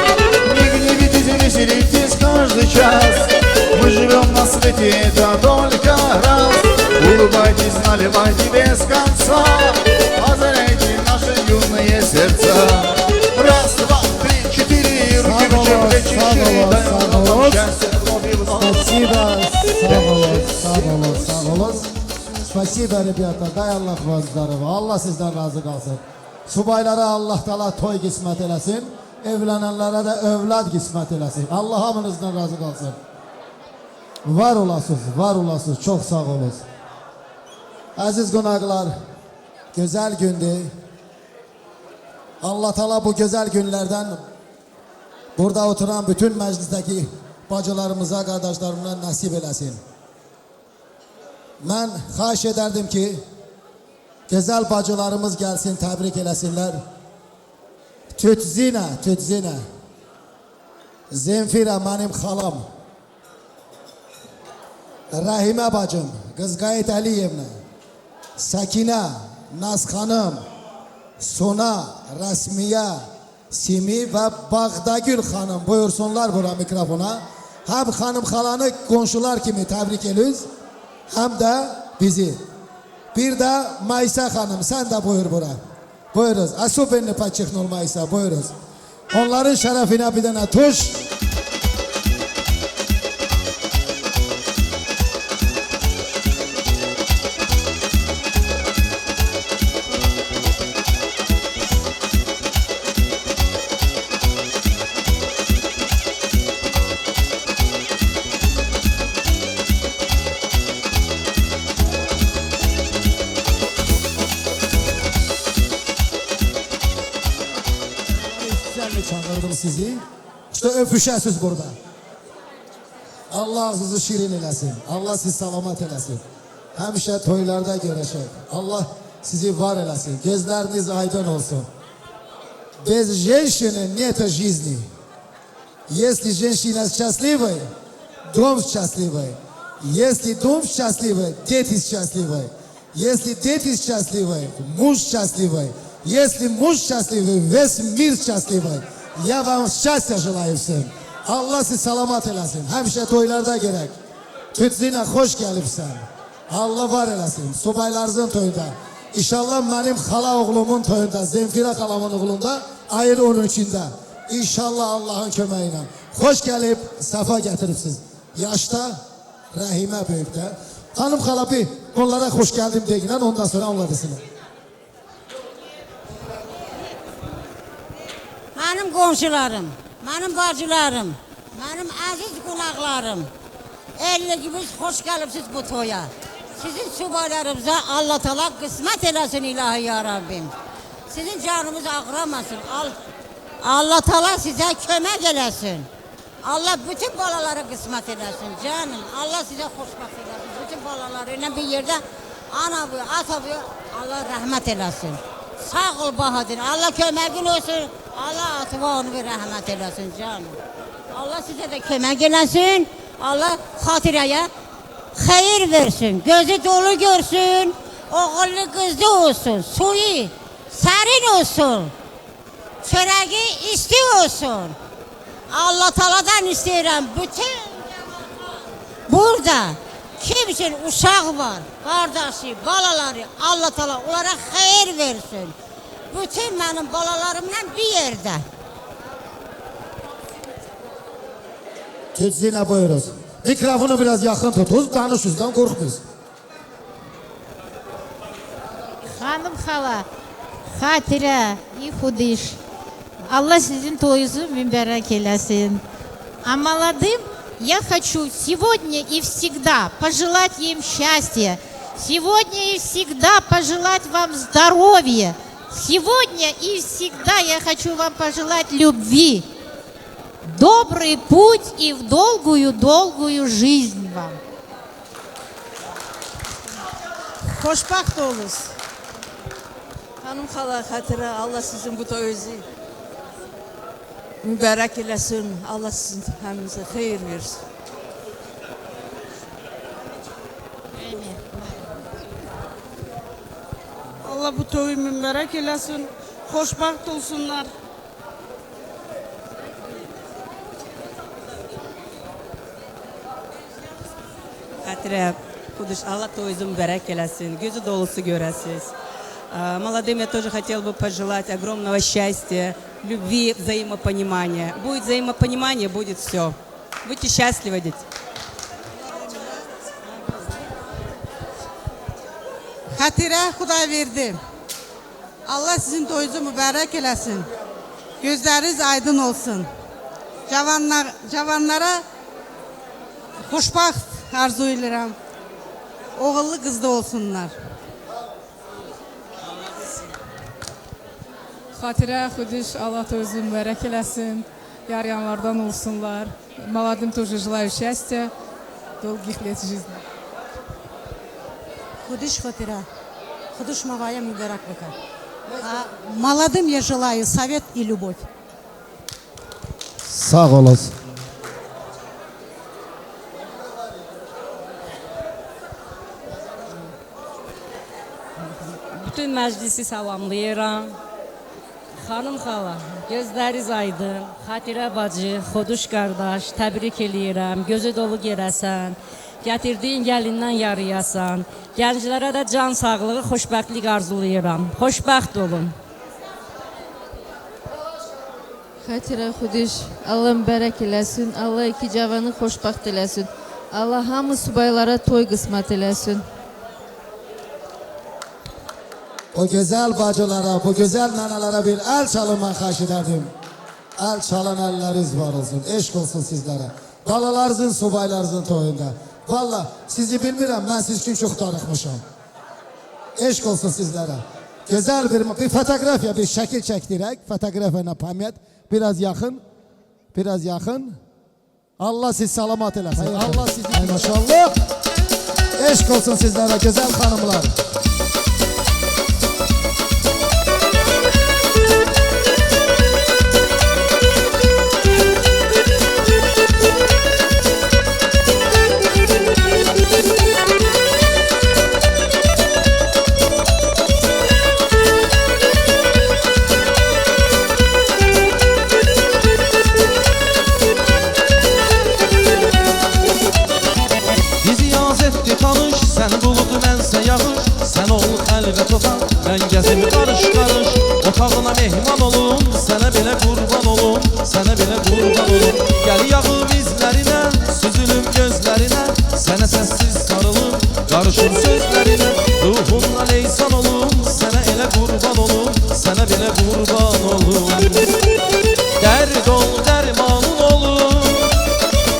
Не гневитесь, веселитесь каждый час. Мы живем на свете, это только раз. Улыбайтесь, наливайте без конца. Озаряйте наши юные сердца. Раз, два, три, четыре. Руки выше, плечи шире. Дай вам счастье. Спасибо, sağ olun. Спасибо, ребята, дай Allah вас здорово. Allah sizden razı kalsın. Subaylara Allah Teala toy kısmet eləsin. Evlənənlərə də övlad qismət eləsin. Allah hamınızdan razı qalsın. Var olasınız, var olasınız. Çox sağ olun. Əziz qonaqlar, gözəl gündür. Allah Teala bu gözəl günlərdən burada oturan bütün məclisdəki bacılarımıza, qardaşlarımla nəsib eləsin. Mən xahiş edərdim ki, gözəl bacılarımız gəlsin, təbrik eləsinlər. Tützinə, Tützinə, Zemfirə mənim xalam, Rəhimə bacım, Qızqayət Əliyevnə, Səkinə, Naz xanım, Sona, Rəsmiyə, Simi və Bağdagül xanım buyursunlar bura mikrofona. Həm xanım xalanı qonşular kimi təbrik edirik, həm də bizi. Bir də Maysa xanım, sən də buyur bura. Buyuruz. Особенно подчеркнул Maysa, buyuruz. Onların şərəfinə bir dənə tuş. Çağırdım sizi. İşte öpüşəsiz burada. Allah sizi şirin eləsin. Allah sizi salamat eləsin. Həmişə toylarda görəşək. Allah sizi var eləsin. Gözləriniz aydın olsun. Без женщины нет жизни. Если женщина счастливая, дом счастливый. Если дом счастливый, дети счастливы. Если дети счастливы, муж счастливый. Если муж счастливый, весь мир счастливый. Я вам счастья желаю всем. Allah sizi salamat eləsin. Həmişə toylarda gerək. Tützinə xoş gəlibsən. Allah var eləsin. Subaylarınızın toyunda. İnşallah mənim xala oğlumun toyunda, Zemfirə xalamın oğlunda ayrı onun içində. İnşallah Allahın köməyi ilə. Xoş gəlib, səfa gətiribsiz. Yaşda Rəhimə böyükdə. Xanım xala bir onlara xoş gəldim deyinən, ondan sonra onlar desinlər. Mənim qonşularım, mənim bacılarım, mənim əziz qonaqlarım, 50 gibi xoş gəlibsiz bu toya. Sizin subaylarınıza Allah Teala qismət eləsin ilahi ya Rabbim. Sizin canınız ağramasın. Allah Teala sizə kömək eləsin. Allah bütün balalara qismət eləsin canım. Allah sizə xoşbəxt eləsin. Bütün balaları ilə bir yerdə ana bu, ata bu, Allah rəhmət eləsin. Sağ ol Bahadır. Allah köməyin olsun. Allah atıva onu bir rəhmət eləsin canım. Allah sizə də kömək eləsin. Allah xatirəyə xeyir versin. Gözü dolu görsün. Oğullu qızlı olsun. Suyu sərin olsun. Çörəyi isti olsun. Allah Teala'dan istəyirəm. Bütün burada kim için uşaq var, qardaşı, balaları, Allah Teala onlara xeyir versin. Bütün mənim balalarımla bir yerdə. Tüczinə buyuruz. Mikrofonu biraz yaxın tutuz, danışızdan qorxmayız. Hanım hala, Xatirə, xudiş. Allah sizin toюзу mübarək eləsin. А молодым я хочу сегодня и всегда пожелать им счастья. Сегодня и всегда пожелать вам здоровья. Сегодня и всегда я хочу вам пожелать любви. Добрый путь и в долгую жизнь вам. Xoşbaxt olunuz. Hanım xala, Xatirə, Allah sizin bu toyunuzu mübarək eləsin. Allah sizin həminizə xeyir versin. Allah bu toyu mübarək eləsin. Xoşbaxt olsunlar. Xatirə, Xudiş, Allah toюзу mübarək eləsin. Gözü dolusu görəsiniz. Молодым я тоже хотела бы пожелать огромного счастья, любви, взаимопонимания. Будет взаимопонимание, будет все. Будьте счастливы, дети. Xatirə, Xuday verdi. Allah sizin toyunuzu mübarək eləsin. Gözləriniz aydın olsun. Cavanlara xoşbaxt arzu edirəm. Oğullu qızlı olsunlar. Xatirə, Xudiş, Allah toюзу mübarək eləsin. Yar yanlardan olsunlar. Молодым тоже желаю счастья, долгих лет жизни. Xudiş, Xatirə, Xudiş mağaya mübarək bakar. Молодым я желаю совет и любовь. Sağ olasın. Bütün məclisi salamlayıram. Xanım xala, gözləriniz aydın. Xatirə bacı, Xuduş qardaş, təbrik eləyirəm. Gözü dolu gerəsən. Gətirdiyin gəlindən yarıyasan. Gənclərə də can sağlığı, xoşbəxtlik arzulayıram. Xoşbəxt olun. Xatirə, Xudiş, Allah mübarək eləsin. Allah iki cavanı xoşbəxt eləsin. Allah hamı subaylara toy qismət eləsin. O güzel bacılara, bu güzel nanalara bir el çalın ben xahiş ederdim. El çalan elleriniz var olsun, eşk olsun sizlere. Balalarınızın, subaylarınızın toyunda. Valla sizi bilmirəm, ben siz için çok darıxmışam. Eşk olsun sizlere. Güzel bir fotoğrafya, bir şekil çektirək. Fotoğrafyayla pamiyet. Biraz yakın. Biraz yakın. Allah siz salamat eləsin. Allah sizi... Maşallah. Eşk olsun sizlere güzel hanımlar. Sən ol xəlvət otan, mən gəzim qarış-qarış. Otağına mehman olun, sənə Karışır sözlerine ruhunla leysan olum. Sana ele kurban olum, sana bile kurban olum. Derd ol dermanın olum,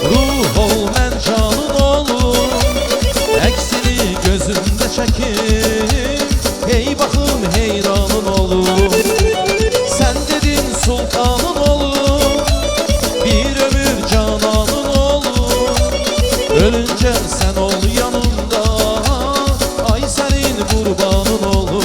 ruh ol men canın olum. Eksini gözümde çekip hey bakım heyranın olum. Sen dedin sultanın olum, bir ömür cananın olum. Ölünce sen ol yanımda, ay senin kurbanın olum.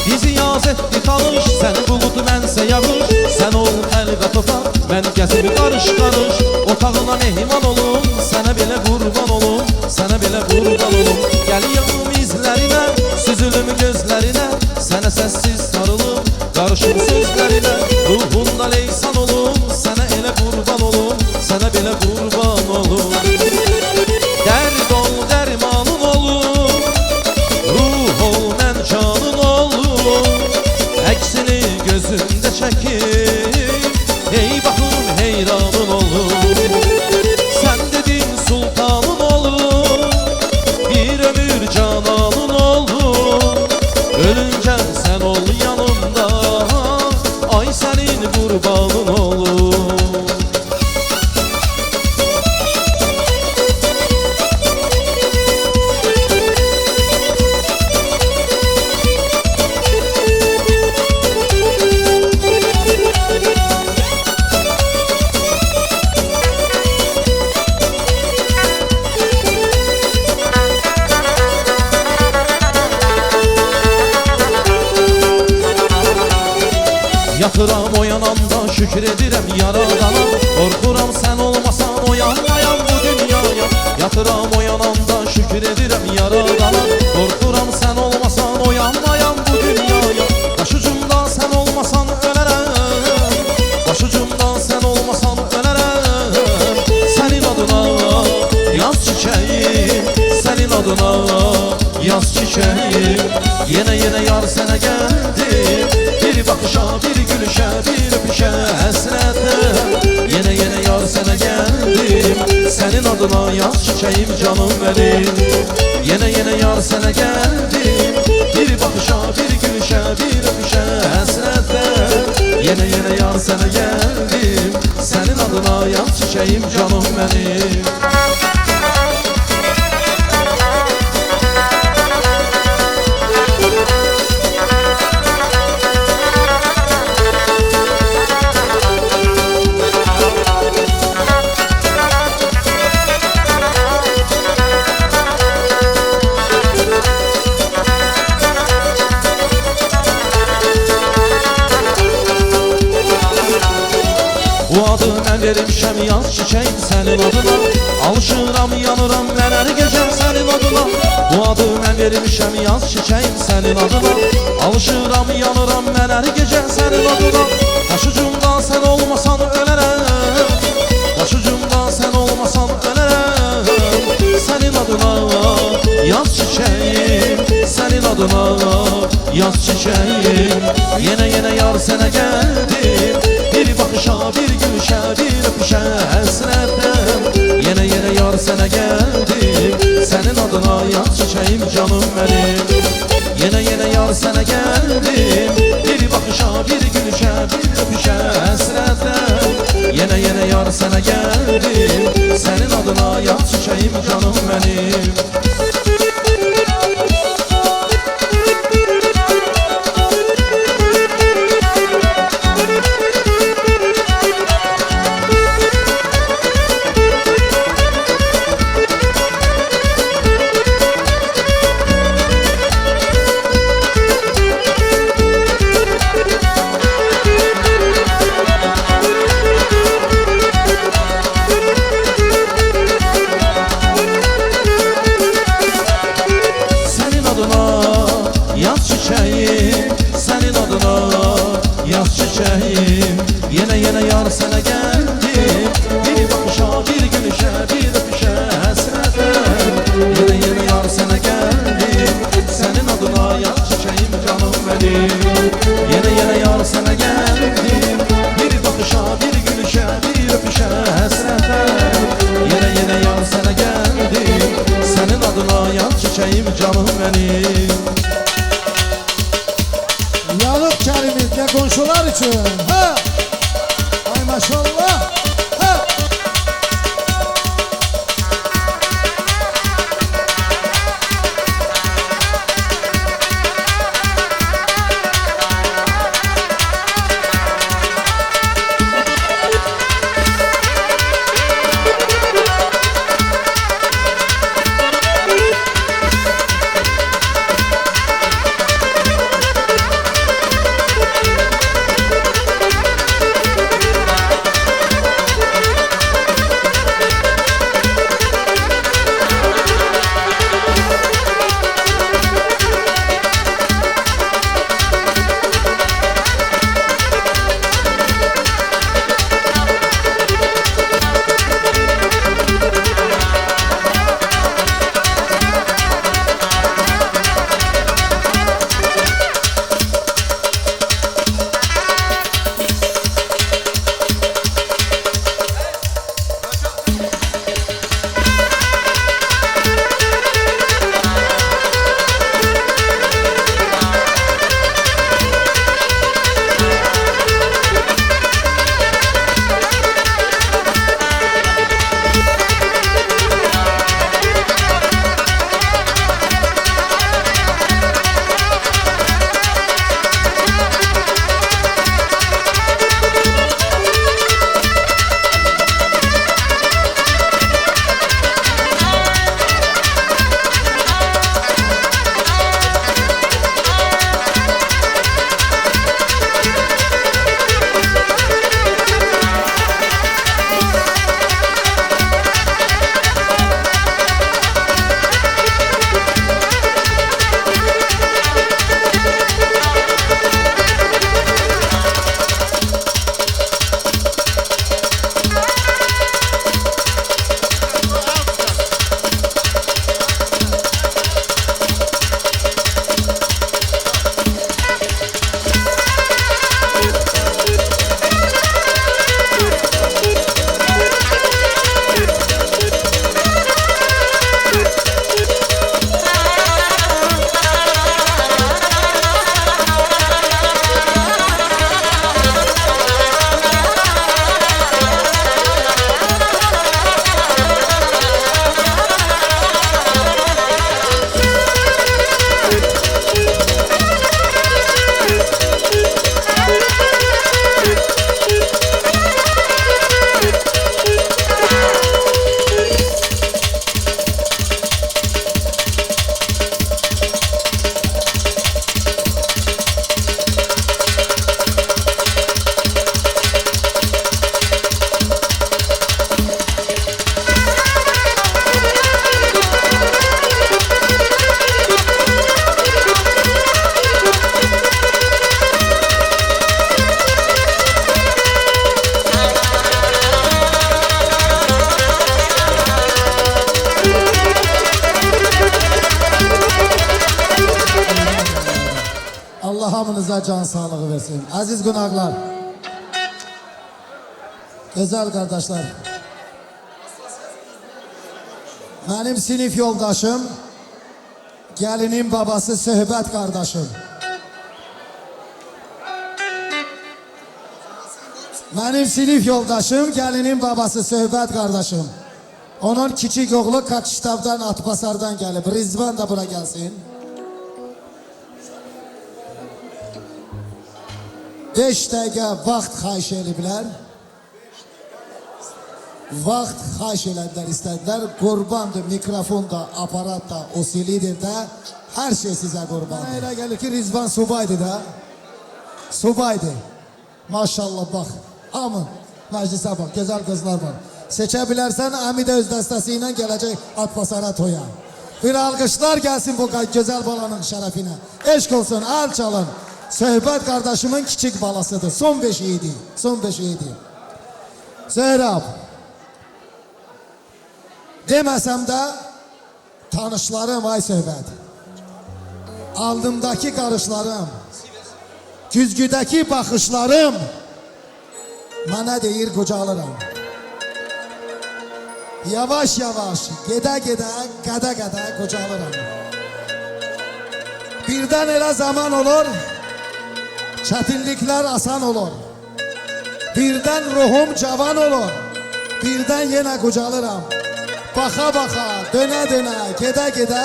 Bizi yaz etti tanış, sen bulut mənsə yağış. Sen ol xəlqa topaq, mən gəzib qarış qarış. Otağına mehman olum, sənə belə qurban olum, sənə belə qurban olum. Gəl yığım izlərinə, süzülüm gözlərinə, sənə səssiz sarılım, qarışım sözlərinə. Ruhunda leysan olum, sənə elə qurban olum, sənə belə qurban olum. Dərd ol dərmanın olum, ruh ol mən canın olum. Əksini gözümdə çəkib hey baxım heyranın olum. Sen dedin sultanın olum, bir ömür cananın olum. Ölünce sen ol yanımda, ay senin kurbanın olum. Yatıram oyananda şükür edirəm yaradana. Qorxuram sen olmasan oyanmayam bu dünyaya. Yatıram oyananda şükür edirəm yaradana. Qorxuram sen olmasan oyanmayam bu dünyaya. Başucumda sen olmasan ölərəm, başucumda sen olmasan ölərəm. Senin adına yaz çiçeğim, senin adına yaz çiçeğim. Yine yine yar sene geldim, bir bakışa, bir gülüşe, bir öpüşe həsrətlə. Yine yine yar sənə gəldim, sənin adına yaz çiçeğim canım benim. Yine yine yar sənə gəldim, bir bakışa, bir gülüşe, bir öpüşe həsrətlə. Yine yine yar sənə gəldim, sənin adına yaz çiçeğim canım benim. Bu adı mən vermişəm yaz çiçeğim sənin adına. Alışıram yanıram mən hər gecə sənin adına. Bu adı mən vermişəm yaz çiçeğim sənin adına. Alışıram yanıram mən hər gecə sənin adına. Başucumda sen olmasan ölərəm, başucumda sen olmasan ölərəm. Sənin adına yaz çiçeğim, sənin adına yaz çiçeğim. Yine yine yar sənə gəldim, bir bakışa, bir gülüşe, bir öpüşe həsrətəm. Yine yine yar sənə gəldim, sənin adına yaz çiçeğim canım benim. Yine yine yar sənə gəldim, bir bakışa, bir gülüşe, bir öpüşe həsrətəm. Yine yine yar sənə gəldim, sənin adına yaz çiçeğim canım benim. çiçeğim senin adına yaz çiçeğim. Yine yar sana geldim, bir bakışa bir gülüşe bir öpüşe hasrete. Yine yar sana geldim, senin adına yaz çiçeğim canım benim. Yine yar sana geldim, bir bakışa bir gülüşe bir öpüşe hasrete. Yine yar sana geldim, senin adına yaz çiçeğim canım benim. Yanık Kerim'in komşular için. Ha! Ay maşallah. Ha! hamınıza can sağlığı versin. Aziz qonaqlar, gözəl qardaşlar, mənim sinif yoldaşım, gəlinin babası söhbət qardaşım. Mənim sinif yoldaşım, gəlinin babası söhbət qardaşım. Onun kiçik oğlu Kakşitab'dan, Atbasar'dan gəlib. Rizvan da bura gəlsin. 5 dəqiqə vaxt xahiş ediblər. Vaxt xahiş elədilər, istədilər. Qurbandır, mikrofon da, aparat da, o silidir də. Hər şey sizə qurban. Elə gəlir ki, Rizvan subaydı da. Subaydı. Maşallah bax. Hamı məclisə bax, gözəl qızlar var. Seçə bilərsən, Əmi də öz dəstəsi ilə gələcək Atbasara toya. Bir alkışlar gelsin bu güzel balanın şerefine. Eşk olsun, al çalın. Söhbət kardeşimin küçük balasıdır. Son beşiydi. Son beşiydi. Zehrab. Demesem de tanışlarım ay söhbət. Aldımdaki karışlarım, güzgüdeki bakışlarım bana deyir qocalıram. Yavaş yavaş, gede gede, gede gede qocalıram. Birden elə zaman olur, çətinliklər asan olur. Birden ruhum cavan olur, birden yine qocalıram. Baxa baxa, dönə dönə, gedə gedə,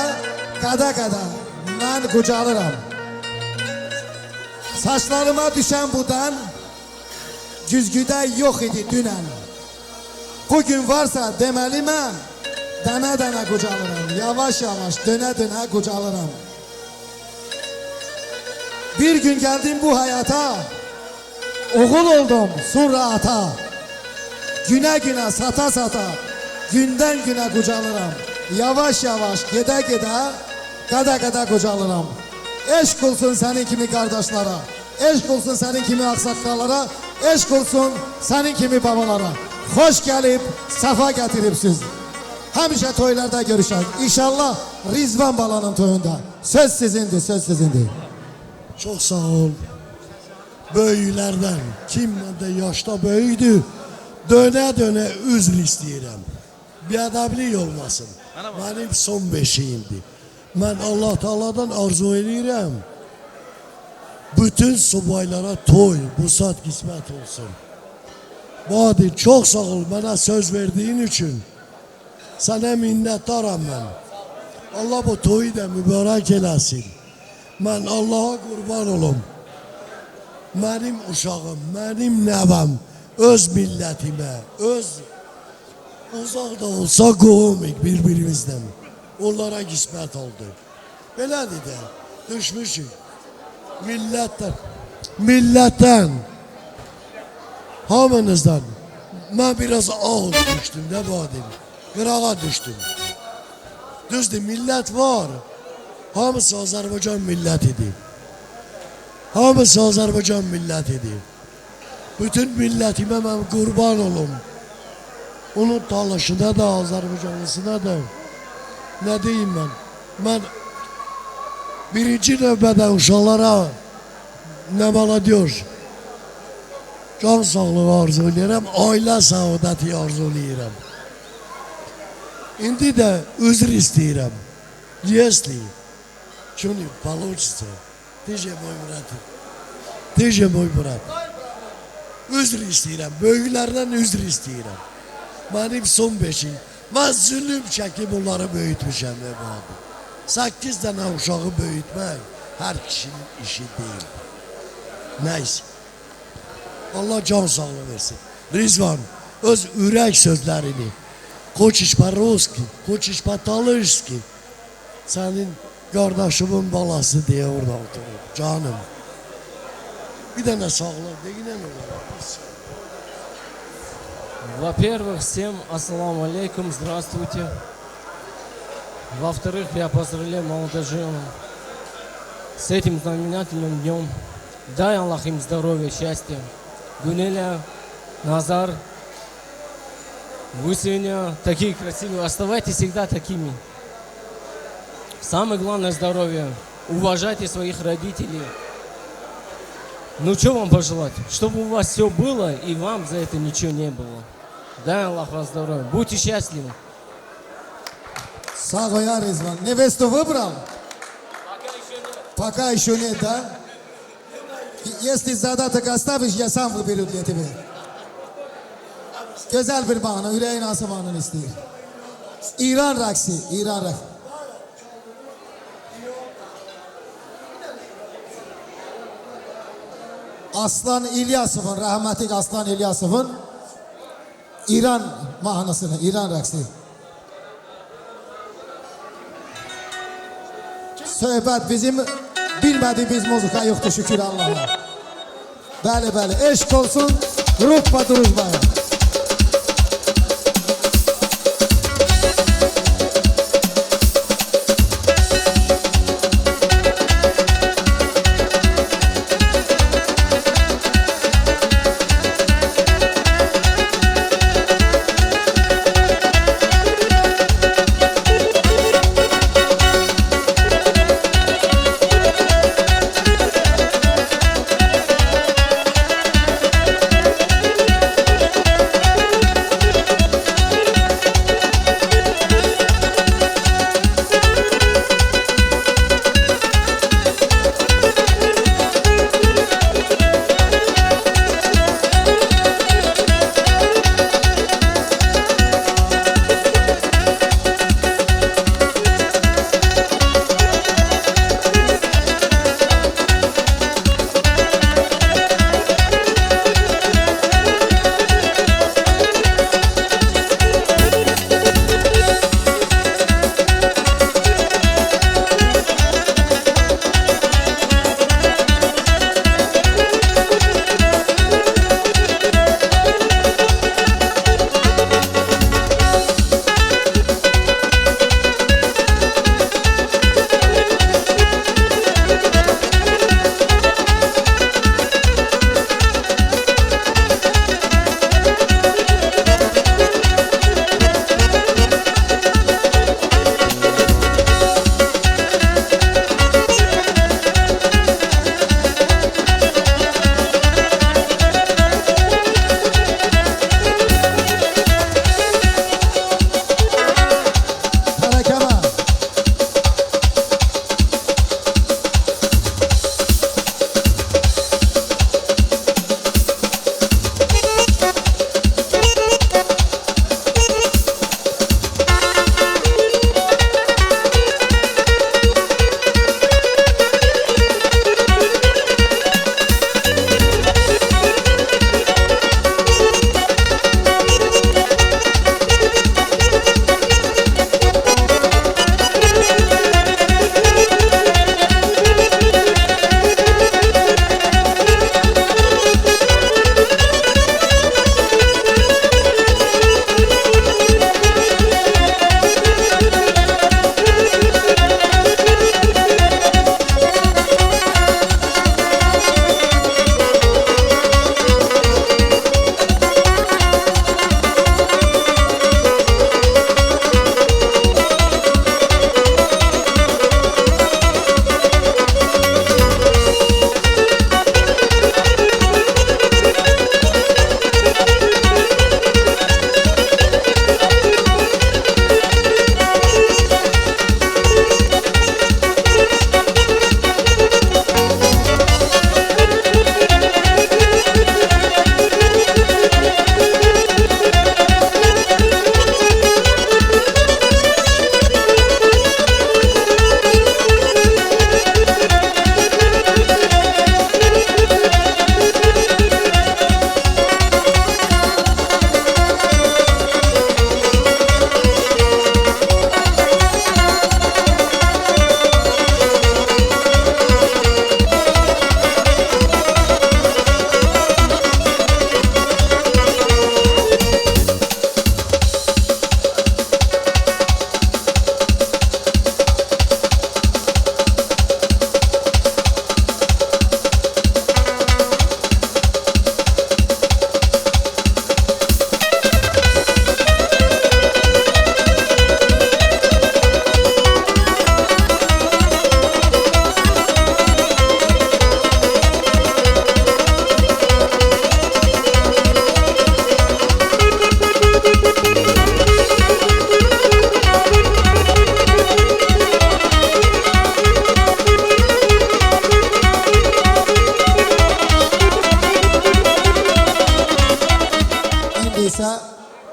qada qada mən qocalıram. Saçlarıma düşən budan güzgüdə yox idi dünən. Bugün varsa deməli mən dənə dənə qocalıram. Yavaş yavaş, dönə dönə qocalıram. Bir gün geldim bu hayata, oğul oldum sonra ata. Güne güne sata sata, günden güne qocalıram. Yavaş yavaş, gede gede, qada qada qocalıram. Eşk olsun senin kimi kardeşlara, eşk olsun senin kimi aksakallara, eşk olsun senin kimi babalara. Hoş gelip, safa getiripsiz. Həmişə toylarda görüşək. İnşallah Rizvan balanın toyunda. Söz sizindir, söz sizindir. Çok sağ ol. Böyüklerden, kim de yaşta böyüydü, döne döne üzr istəyirəm. Biədəblik olmasın. Benim son beşiyimdi. Ben Allah Teala'dan arzu edirəm. Bütün subaylara toy, bu saat qismət olsun. Badir, çok sağ ol bana söz verdiğin için. Sana minnettarım ben. Allah bu toyu da mübarek eləsin. Ben Allah'a kurban olum. Benim uşağım, benim nəvəm, öz millətime, öz uzaq da olsa qohumik birbirimizden. Onlara qismət oldu. Belədir də, düşmüşük. Millətdən, hamınızdan. Ben biraz ağır düştüm de Badir. Qırağa düştüm. Düzdür, millət var. Hamısı Azərbaycan millətidir. Hamısı Azərbaycan millətidir. Bütün millətimə mən qurban olum. Onun talışına da, Azərbaycanlısına da. Ne diyeyim ben? Ben birinci növbədə uşaqlara ne bana diyor? Can sağlığı arzu edirəm, ailə saadəti arzu edirəm. İndi də üzr istəyirəm. Если что-нибудь получится, ты же мой брат. Ты же mой брат. Üzr istəyirəm, böyüklərdən üzr istəyirəm. Mənim son beşim. Mən zülüm çəkib onları böyütmüşəm. 8 dənə uşağı böyütmək hər kişinin işi deyil. Neyse. Allah can sağlığı versin. Rizvan öz ürək sözlərini Koçiş Parovski, Koçiş Patalırski senin kardeşimin balası diye orada oturuyor. Canım. Bir tane sağlık deyinə ne olur? Во-первых, всем ассаламу алейкум, здравствуйте. Во-вторых, я поздравляю молодоженов с этим знаменательным днем. Дай Аллах им здоровья, счастья. Гунеля, Назар, вы сегодня такие красивые, оставайтесь всегда такими. Самое главное здоровье. Уважайте своих родителей. Ну что вам пожелать? Чтобы у вас все было и вам за это ничего не было. Дай Аллах вам здоровья. Будьте счастливы. Sağ ol ya Rizvan. Невесту выбрал? Пока еще нет, да? Если задаток оставишь, я сам выберу для тебя. Güzel bir bağını, yüreğin ası bağını istiyor. İran raksi, İran raksi. Aslan İlyasov'un, rahmetli Aslan İlyasov'un İran mahnısını, İran raksi. Söhbət bizim bilmediğimiz muzika yoktu şükür Allah'a. Bəli, bəli, eşk olsun, Ruhba Duruşbaya.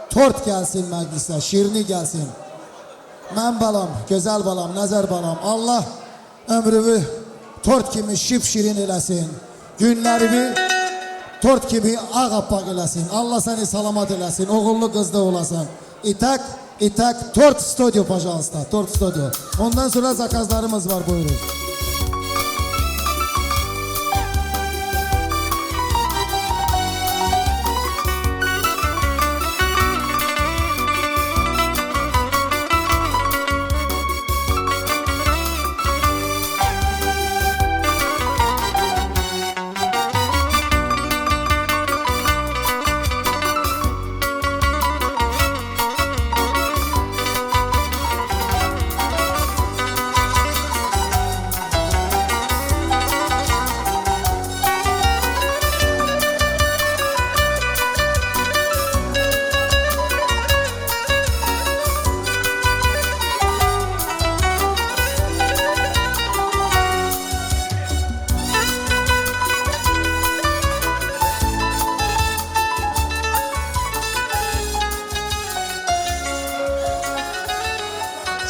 Tort gelsin meclise, şirini gelsin. Mən balam, güzel balam, nazar balam. Allah ömrümü tort kimi şirin eləsin. Günlerimi tort gibi ağappaq eləsin. Allah seni salamat eləsin. Oğullu kızda olasın. İtak Tort Studio pожалуйста. Tort Studio. Ondan sonra zakazlarımız var, buyurun.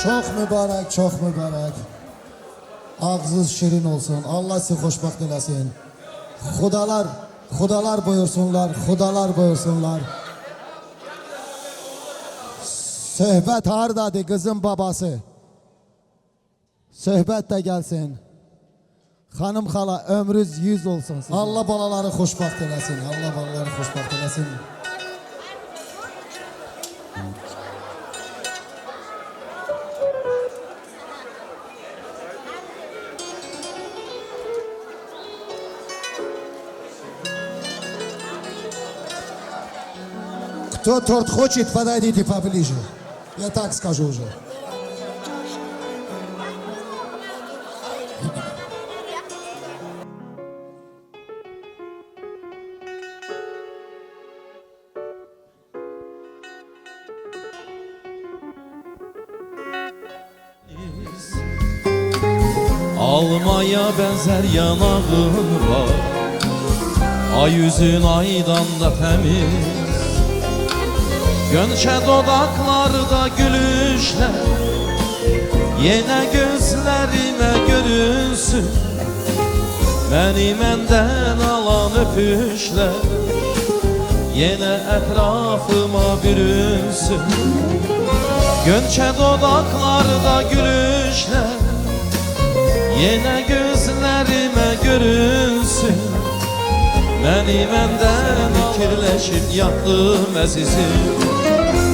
Çok mübarek, çok mübarek. Ağzınız şirin olsun. Allah sizi hoşbaxt eləsin. Xudalar buyursunlar, xudalar buyursunlar. Söhbət hardadır kızın babası? Söhbət de gelsin. Hanım xala ömrünüz 100 olsun sizin. Allah balaları hoşbaxt eləsin. Allah balaları hoşbaxt eləsin. Кто торт хочет, подойдите поближе. Я так скажу уже. Almaya benzer yanağın var. Ay yüzün aydan da temiz. Gönçe dodaklarda gülüşler, yine gözlerime görünsün. Beni menden alan öpüşler, yine etrafıma bürünsün. Gönçe dodaklarda gülüşler, yine gözlerime görünsün. Beni menden fikirleşip yattım əzizim.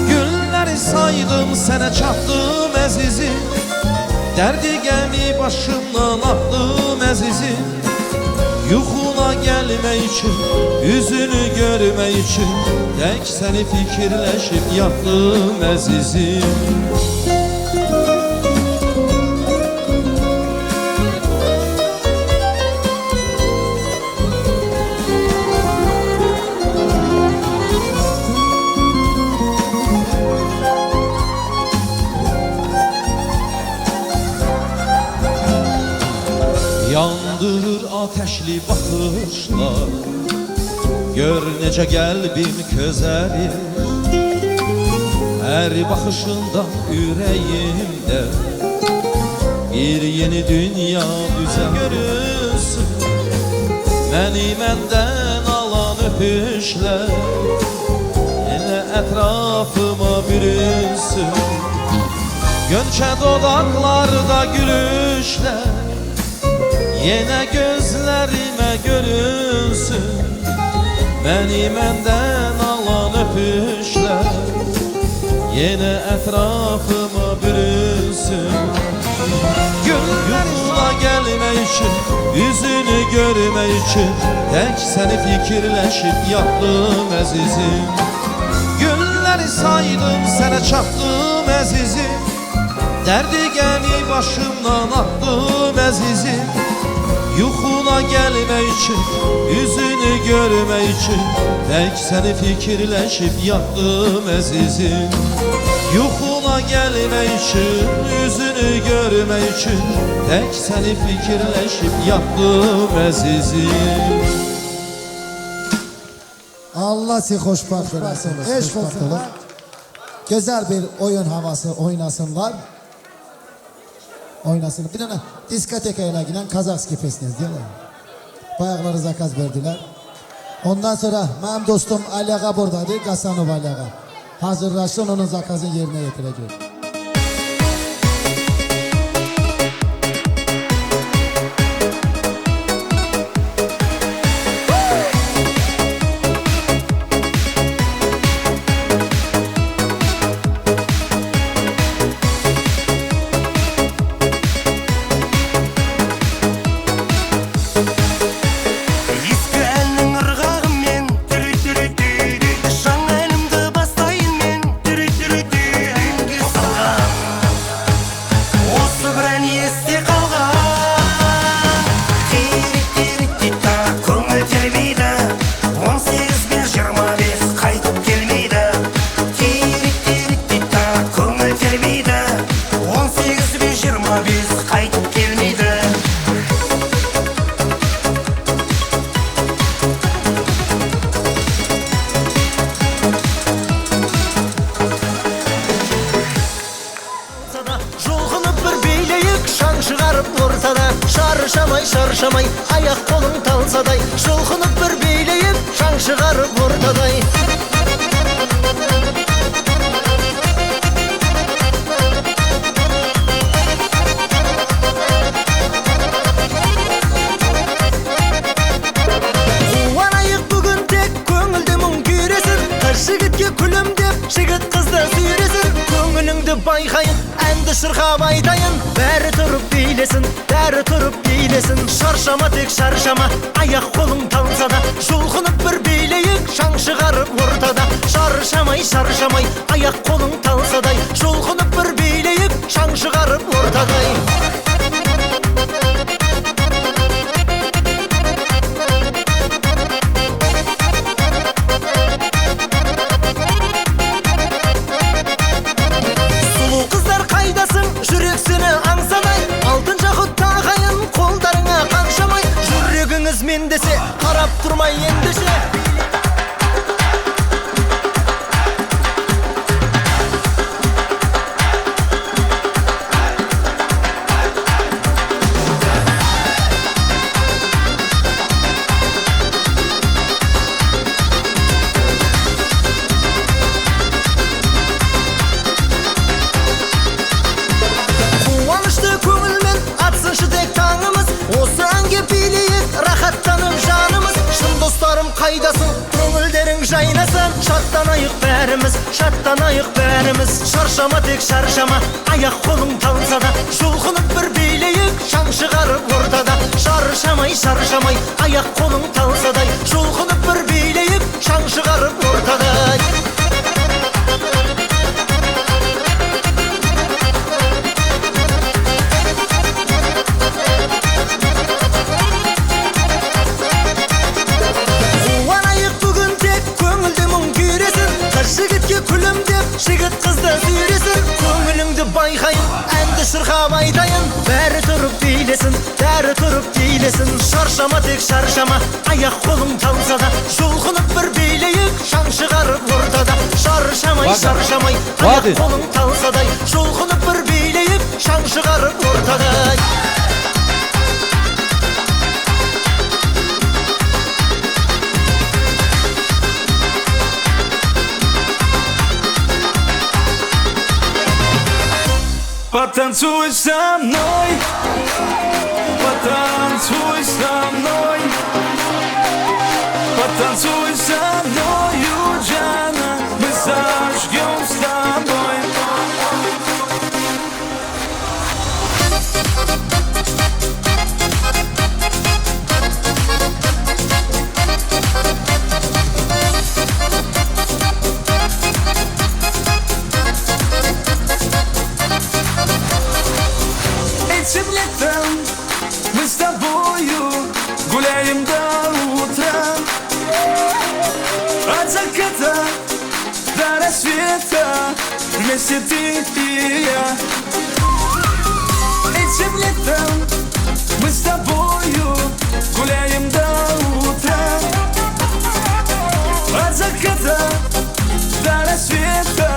Günleri saydım sene çattım əzizim. Derdi gəmi başımdan attım əzizim. Yuxuna gelme için, yüzünü görme için tek seni fikirleşip yattım əzizim. Yandırır ateşli bakışlar, gör necə qəlbim közəlir. Her bakışında ürəyimdə bir yeni dünya düzen görünsün. Beni məndən alan öpüşlər, yine etrafıma bürünsün. Gönçe dodaklarda gülüşlər, yine gözlerime görünsün. Beni menden alan öpüşler, yine etrafıma bürünsün. Günler yola gelme için, yüzünü görme için tek seni fikirleşip yattım əzizim. Günleri saydım sene çattım əzizim. Derdi gəmi başımdan attım əzizim. Yuxuna gelme için, yüzünü görme için tek seni fikirleşip yattım əzizim. Yuxuna gelme için, yüzünü görme için tek seni fikirleşip yattım əzizim. Allah sizi hoşbaxt eləsin. Eşq olsun. Güzel bir oyun havası oynasınlar. Oynasın. Bir tane diskotekaya giden Kazakski pesiniz diyorlar. Bayakları zakaz verdiler. Ondan sonra benim dostum Ali Ağa buradaydı. Gasanov Ali Ağa. Hazırlaşsın, onun zakazın yerine getirecek. Şarşamay, ayak kolun talsaday, şulxunup bir beyleyip, şan çıgarıp ortaday. Uvanayık bugün tek köngüldümün güresin, Şigitke külüm dep, şigit kızda süresin. Köngülüngdü bayhayın, endi şırxam aytayın. Bäri turup beylesin, bäri turup beylesin. Şarşama tek şarşama, ayak kolun talsa da, şulxunup bir beyleyik, şan çıgarıp ortada. Şarşamay, şarşamay, ayak kolun talsa da, şulxunup bir beyleyik, şan çıgarıp ortaday. Mendesi karap durmay endişe. Kuvanıştı köngülmen atsın şu tek tağımız. Osu hangi bileyik rahatlanıp canımız. Şın dostlarım kaydasın, köngülderin jaynasın. Şatlanayık bärimiz, şatlanayık bärimiz. Şarşama tek şarşama, ayak kolun talsa da, şulxunup bir beyleyik, şan çıgarıp ortada. Şarşamay, şarşamay, ayak kolun talsa da, şulxunup bir beyleyik, şan çıgarıp ortada. Şigit kızda süresin, köngülüngdü bayhayın, endi şırxam aytayın. Bäri turup beylesin, bäri turup beylesin. Şarşama tek şarşama, ayak kolun talsa da, şulxunup bir beyleyik, şan çıgarıp ortada. Şarşamay, şarşamay, ayak kolun talsa da, şulxunup bir beyleyik, şan çıgarıp ortada. Потанцуй со мной, потанцуй со мной, потанцуй со мною, Джана, мы зажгем с тобой. Этим летом мы с тобою гуляем до утра, от заката до рассвета, вместе ты и я. Этим летом мы с тобою гуляем до утра, от заката до рассвета,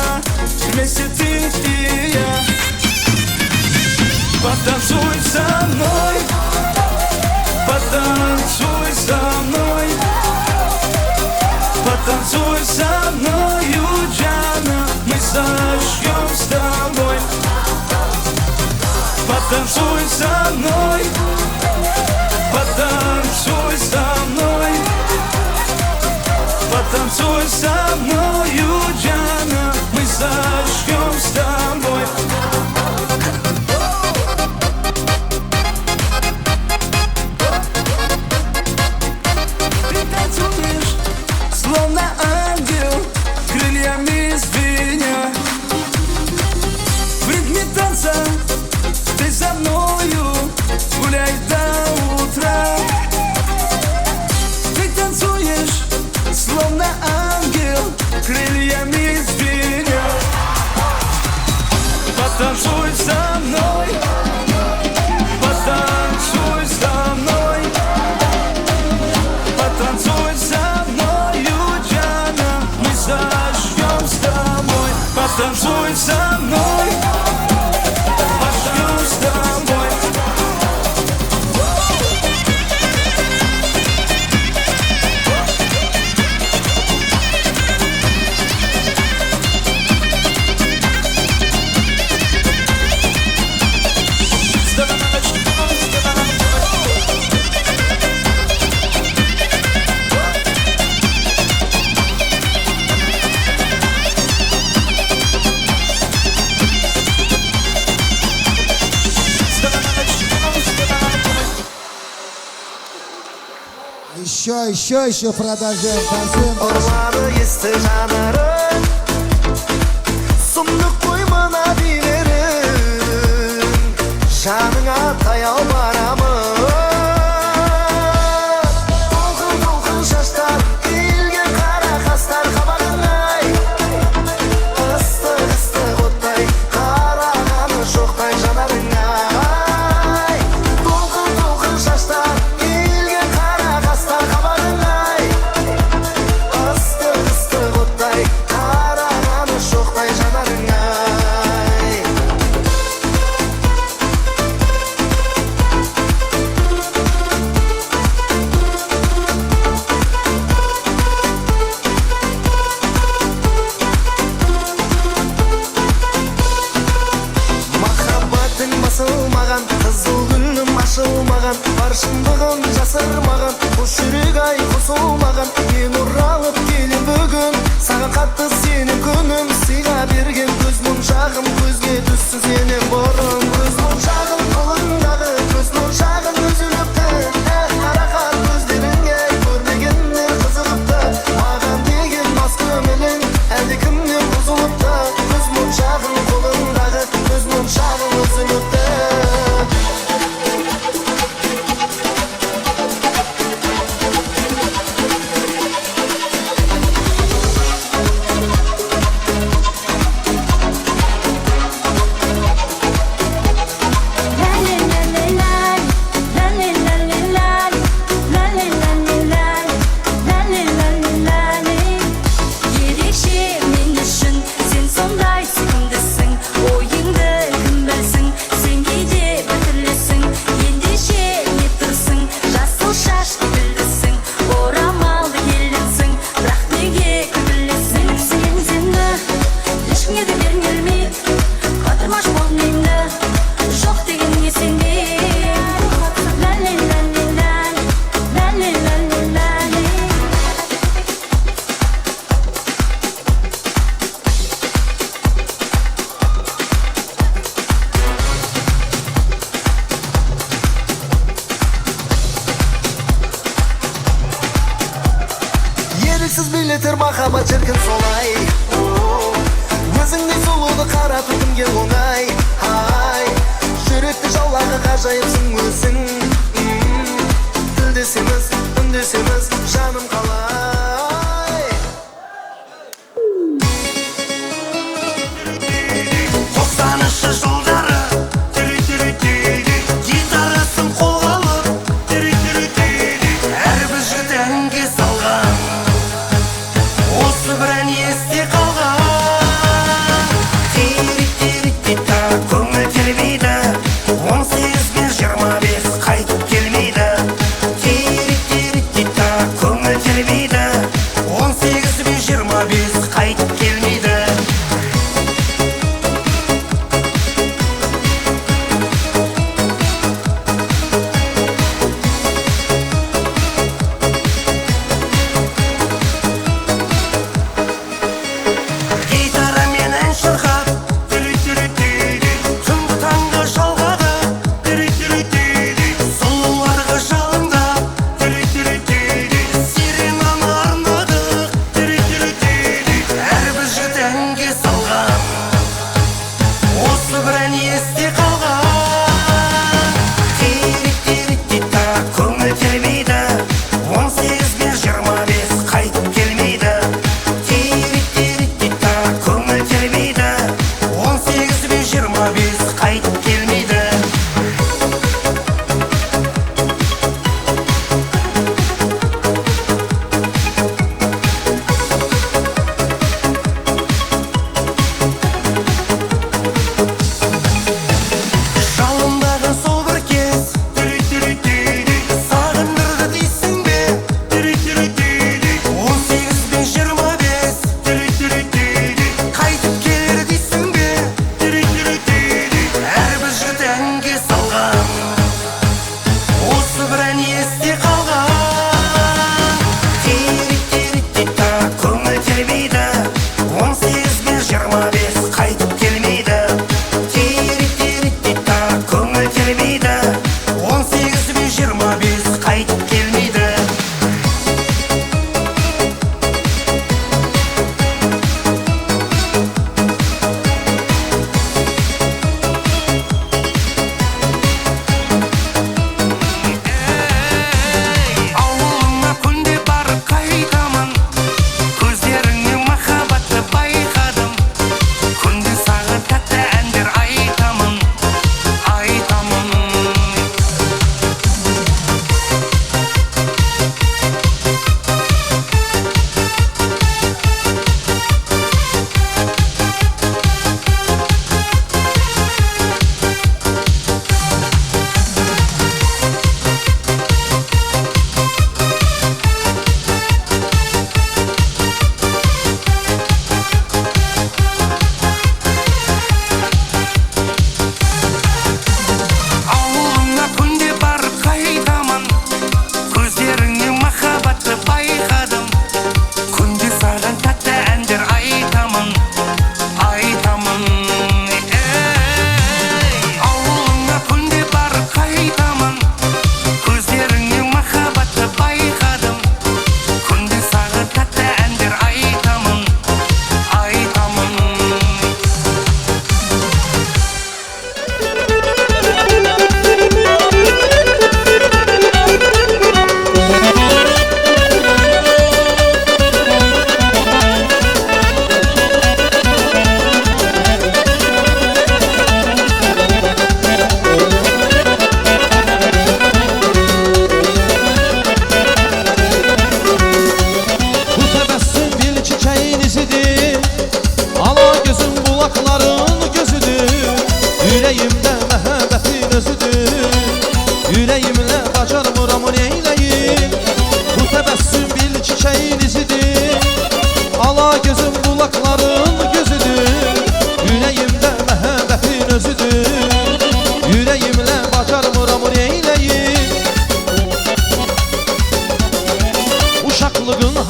Потанцуй со мной, потанцуй со мной, потанцуй со мною, Джана, мы зажжем с тобой. Потанцуй со мной, потанцуй со мной, потанцуй со мною, Джана, мы зажжем с тобой. Словно ангел, крыльями звеня. В ритме танца ты за мною гуляй до утра. Ты танцуешь, словно ангел, крыльями звеня. Потанцуй со мной, потанцуй со мной, потанцуй со мною, Джана, мы зажжем с тобой. Потанцуй со мной, зажжем с тобой. Еще продолжаем, танцуем дальше. Ormanı yesti janarım, Sumduk koymana bilerim, Janına tayal baramın. Dolgun dolgun şaşlar, ilgen kara kaslar kabağınay. Istık ıstık otay, karağanı şoktay janarınay. Dolgun dolgun şaşlar, ilgen kara kaslar kabağınay. Istık ıstık otay, karağanı şoktay janarınay. Махаббатың басылмаған, қызыл гүлім ашылмаған, бар шындығын жасырмаған, қос жүрек ай қосылмаған. Мен оралып келем бүгін, саған қатты сенің күнім, сыйға берген көз моншағым, көзге түссін сенен бұрын. Көз моншағым қолыңдағы, көз моншағын үзіліпті, қарақат көздеріңе көрмегеннер қызығыпты. Маған деген мас көңілің әлде кімнен бұзылыпты. Көз моншағын қолыңдағы, көз моншағын үзіліпті. Ерекше мен үшін сен сондай сүйкімдісің, ойыңды кім білсін, сен кейде біртүрлісің, ендеше не тұрсың, жасыл шашты гүлдісің, орамалды келінсің, бірақ неге күлесің? Сен сені ешкімге де бермей, қатырмаш бол мені, жоқ дегенге сенбе. Еріксіз билетер махаббат шіркін солай. Өзіңдей сұлуды қарату кімге оңай. Ай, жүректі жаулағы ғажайыпсың өзің. Тілдесеміз, үндесеміз, жаным қалай. 90-шы жылдары гитарасын қолға алып әрбір жігіт әнге салған, осы бір ән есте қалған. Көңіл тербейді, оны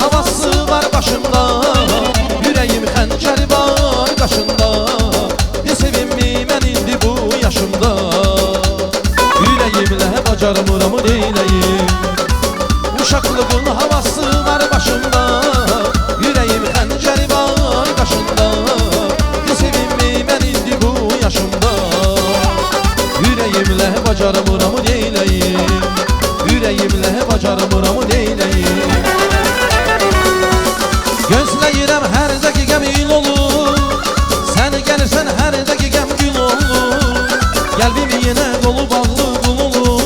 havası var başımda, yüreğim xəncəri var qaşında. Ne sevinmi mən indi bu yaşımda, yüreğimlə bacarmıram neyləyim. Uşaqlığın havası var başımda, yüreğim xəncəri var qaşında. Ne sevinmi mən indi bu yaşımda, yüreğimlə bacarmıram neyləyim. Yüreğimlə bacarmıram neyləyim. Gözləyirəm hər dəqiqəm il olur, sən gəlirsən hər dəqiqəm gül olur. Qəlbim yenə dolu bağlı qul olur,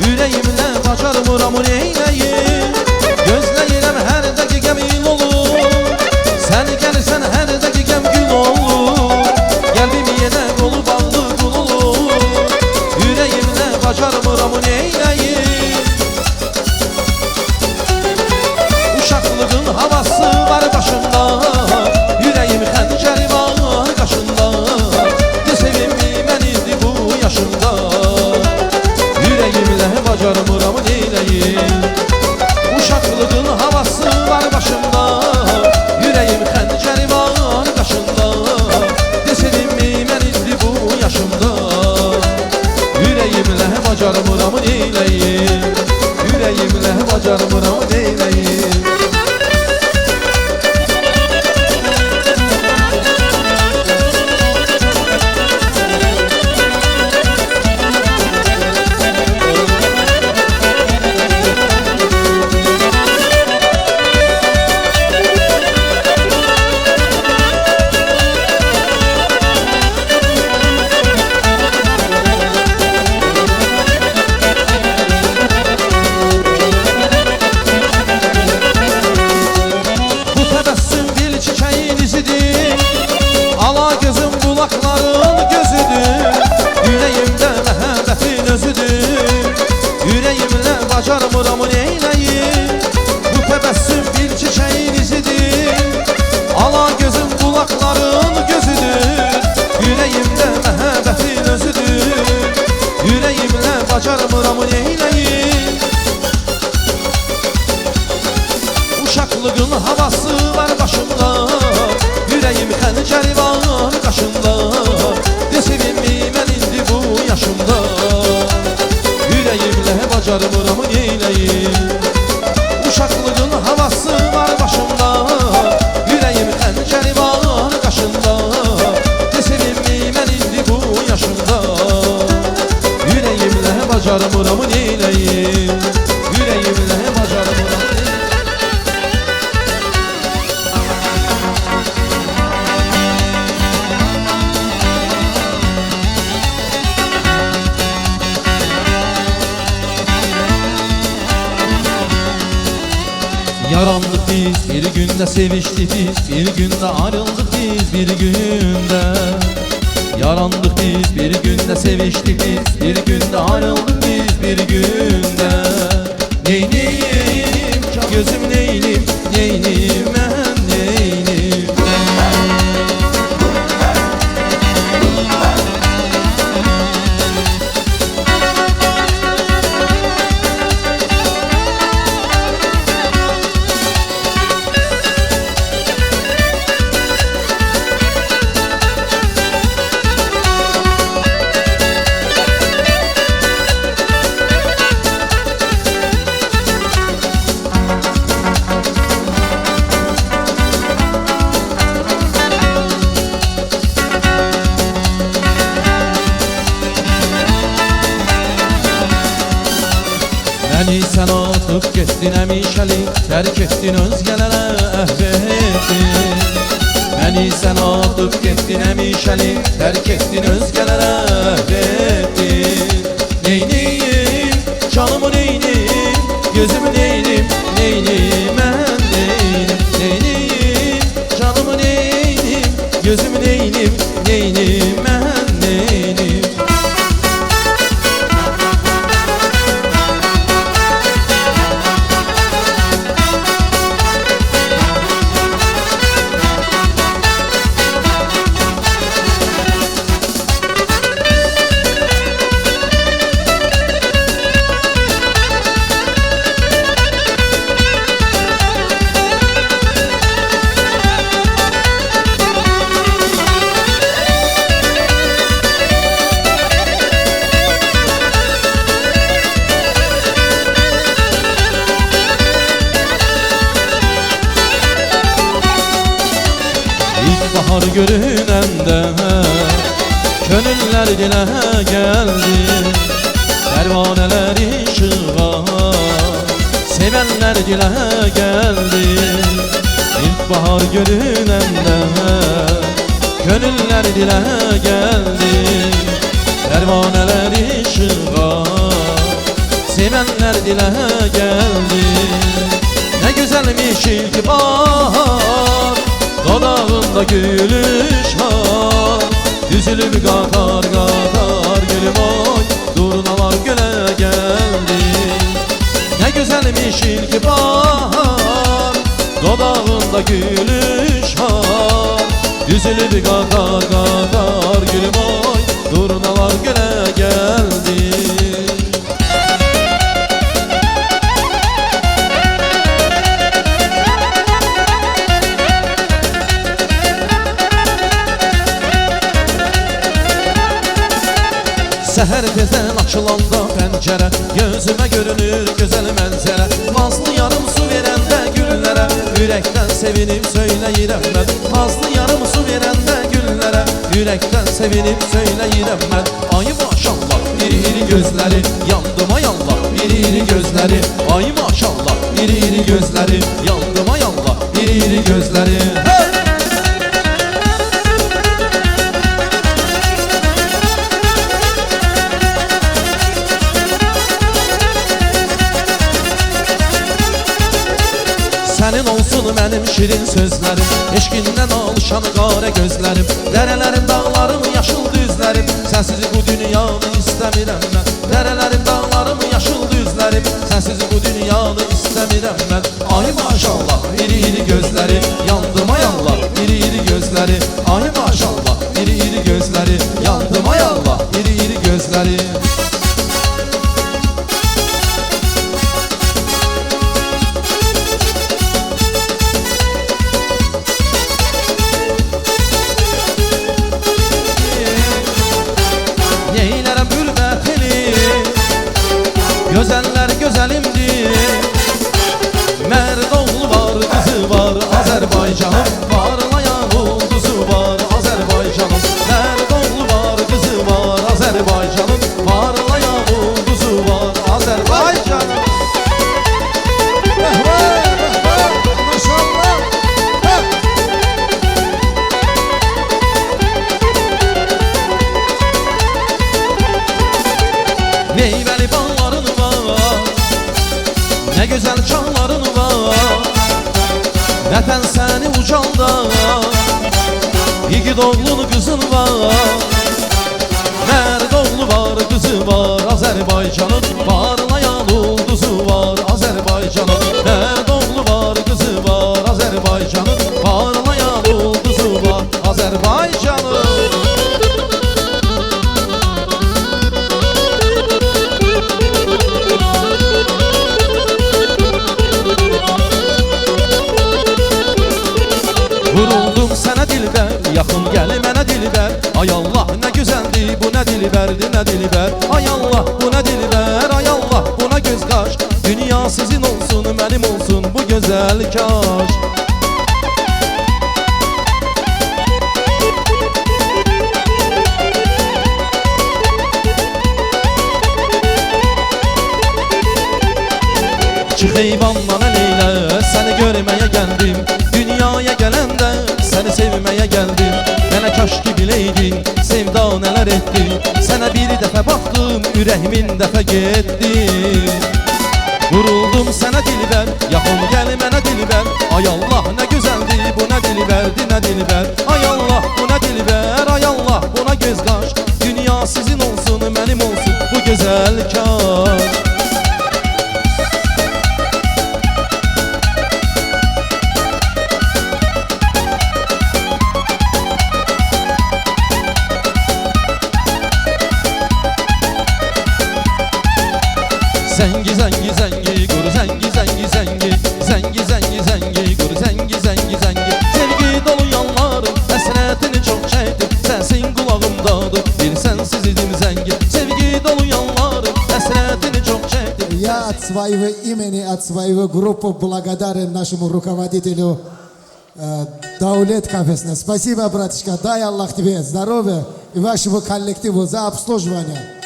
yüreğimlə bacarmıram neyləyim. Gözləyirəm hər dəqiqəm il olur, sən gəlirsən hər dəqiqəm gül olur. Qəlbim yenə dolu bağlı qul olur, yüreğimlə bacarmıram neyləyim. Uşaqlığın havası var başında, yüreğim xəncəri var qaşında. Ne sevinmi mən indi bu yaşımda, yüreğimlə bacarmıram neyləyim. Uşaqlığın havası var başımda, yüreğim xəncəri var qaşında. Ne sevinmi mən indi bu yaşımda, yüreğimlə bacarmıram neyləyim. Yüreğimlə bacarmıram neyləyim. Kulakların gözüdür, yüreğimdə məhəbbətin özüdür. Yüreğimlə bacarmıram neyləyim. Bu təbəssüm bir çiçəyin izidir. Ala gözüm kulakların gözüdür, yüreğimdə məhəbbətin özüdür. Yüreğimlə bacarmıram neyləyim. Uşaqlığın havası var başımda, yüreğim xəncəri var qaşında. Ne sevinmi mən indi bu yaşımda, yüreğimlə bacarmıram neyləyim. Uşaqlığın havası var başımda, yüreğim xəncəri var qaşında. Ne sevinmi mən indi bu yaşımda, yüreğimlə bacarmıram neyləyim. Yüreğimlə bacarmıram neyləyim. Yarandık biz bir günde, seviştik biz bir günde, ayrıldık biz bir günde. Yarandık biz bir günde, seviştik biz bir günde, ayrıldık biz bir günde. Neyniyim gözüm neynim, neynim mən neynim. Məni sən atıb getdin əmişəli, tərk etdin özgələrə əhv etdin. Məni sən atıb getdin əmişəli, tərk etdin özgələrə əhv etdin. Neyniyim, canımı neynim, gözümü neynim, neynim mən neynim. Neyniyim, canımı neynim, gözümü neynim, neynim mən neynim. bahar görünəndə Könüller dilə gəldi Pərvanələr işığa Sevənlər dilə gəldi İlk bahar görünəndə Könüller dilə gəldi Pərvanələr işığa Sevənlər dilə gəldi Nə gözəlmiş ilk bahar Dodağında gülüş var Düzülüb qatar qatar gülüm oy Durnalar gölə gəldi Nə gözəlmiş ilk bahar Dodağında gülüş var Düzülüb qatar qatar gülüm oy Durnalar gölə gəldi Səhər tezdən açılanda pəncərə Gözümə görünür gözəl mənzərə Nazlı yarım su verəndə güllərə Ürəkdən sevinib söyləyirəm mən Nazlı yarım su verəndə güllərə Ürəkdən sevinib söyləyirəm mən Ay maşallah iri gözləri Yandım ay Allah iri gözləri Ay maşallah iri gözləri Yandım ay Allah iri gözləri hey! Sənin olsun mənim şirin sözlərim Eşqindən alışan qara gözlərim Dərələrim, dağlarım, yaşıl düzlərim Sənsiz bu dünyanı istəmirəm mən Dərələrim, dağlarım, yaşıl düzlərim Sənsiz bu dünyanı istəmirəm mən Ay maşallah, iri gözləri Yandım ay Allah, iri gözləri Ay maşallah, iri gözləri Yandım ay Allah, iri gözləri Gözəller gözəlimdir Mərd oğlu var, qızı var Azərbaycanım Parlayan ulduzu var Azərbaycanım Mərd oğlu var, qızı var Azərbaycanım Parlayan ulduzu var Azərbaycanım Maşallah Meyvəli bağların Nə gözəl çağların var Vətən səni ucalda İgid oğlun qızın var Mərd oğlu var, qızı var Azərbaycanın parlayan ulduzu var Azərbaycanın Mərd oğlu var, qızı var Azərbaycanın parlayan ulduzu var Azərbaycanın Vuruldum sənə dilbər, yaxın gəl mənə dilbər Ay Allah, nə gözəldir bu nə dilbərdir, nə dilbər Ay Allah, bu nə dilbər, ay Allah, buna göz qaş Dünya sizin olsun, mənim olsun bu gözəl kaş Çıx eyvandan əleylə, səni görməyə gəldim Dünyaya gələndə səni sevməyə gəldim Mənə kaş ki biləydin, sevda nələr etdi Sənə bir dəfə baxdım, ürəyimin dəfə getdi Vuruldum sənə dilbər, yaxın gəl mənə dilbər Ay Allah, nə gözəldir bu nə dilbərdir, nə dilbər Ay Allah, bu nə dilbər, ay Allah, buna göz qaş Dünya sizin olsun, mənim olsun bu gözəl kaş Zəngi, zəngi, zəngi, quru zəngi, zəngi, zəngi Zəngi, zəngi, zəngi, quru zəngi, zəngi, zəngi Sevgi dolu yanlarım, həsrətini çox çəkdim Səsin qulağımdadır, bir sənsiz idim zəngi Sevgi dolu yanlarım, həsrətini çox çəkdim Я от своего имени, от своего группы благодарен нашему руководителю Давлет кафесіне. Спасибо, братишка. Дай Аллах тебе здоровья и вашему коллективу за обслуживание.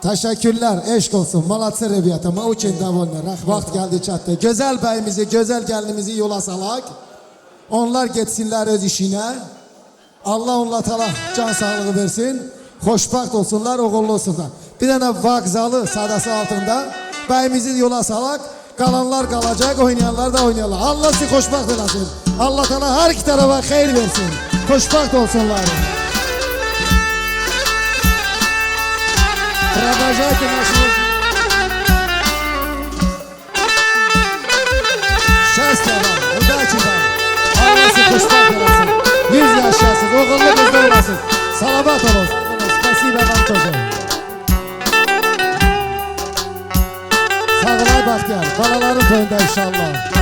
Teşekkürler, eşk olsun. Молодцы, ребята. Мы очень довольны. Vaxt geldi çattı. Güzel beyimizi, güzel gelinimizi yola salak. Onlar getsinler öz işine. Allah onlara can sağlığı versin. Xoşbaxt olsunlar, uğurlu olsunlar. Bir tane vokzalı sadası altında. Beyimizi yola salak. Kalanlar kalacak, oynayanlar da oynayarlar. Allah sizi xoşbaxt eləsin. Allah Teala her iki tarafa xeyir versin. Xoşbaxt olsunlar. Продолжайте нашу жизнь. Счастья вам, удачи вам. Allah sizi xoşbaxt eləsin. 100 yaşasın, oğullu kızda olasın. Salavat olun. Спасибо вам тоже. Sağ olay Bahtiyar. Balaların toyunda inşallah.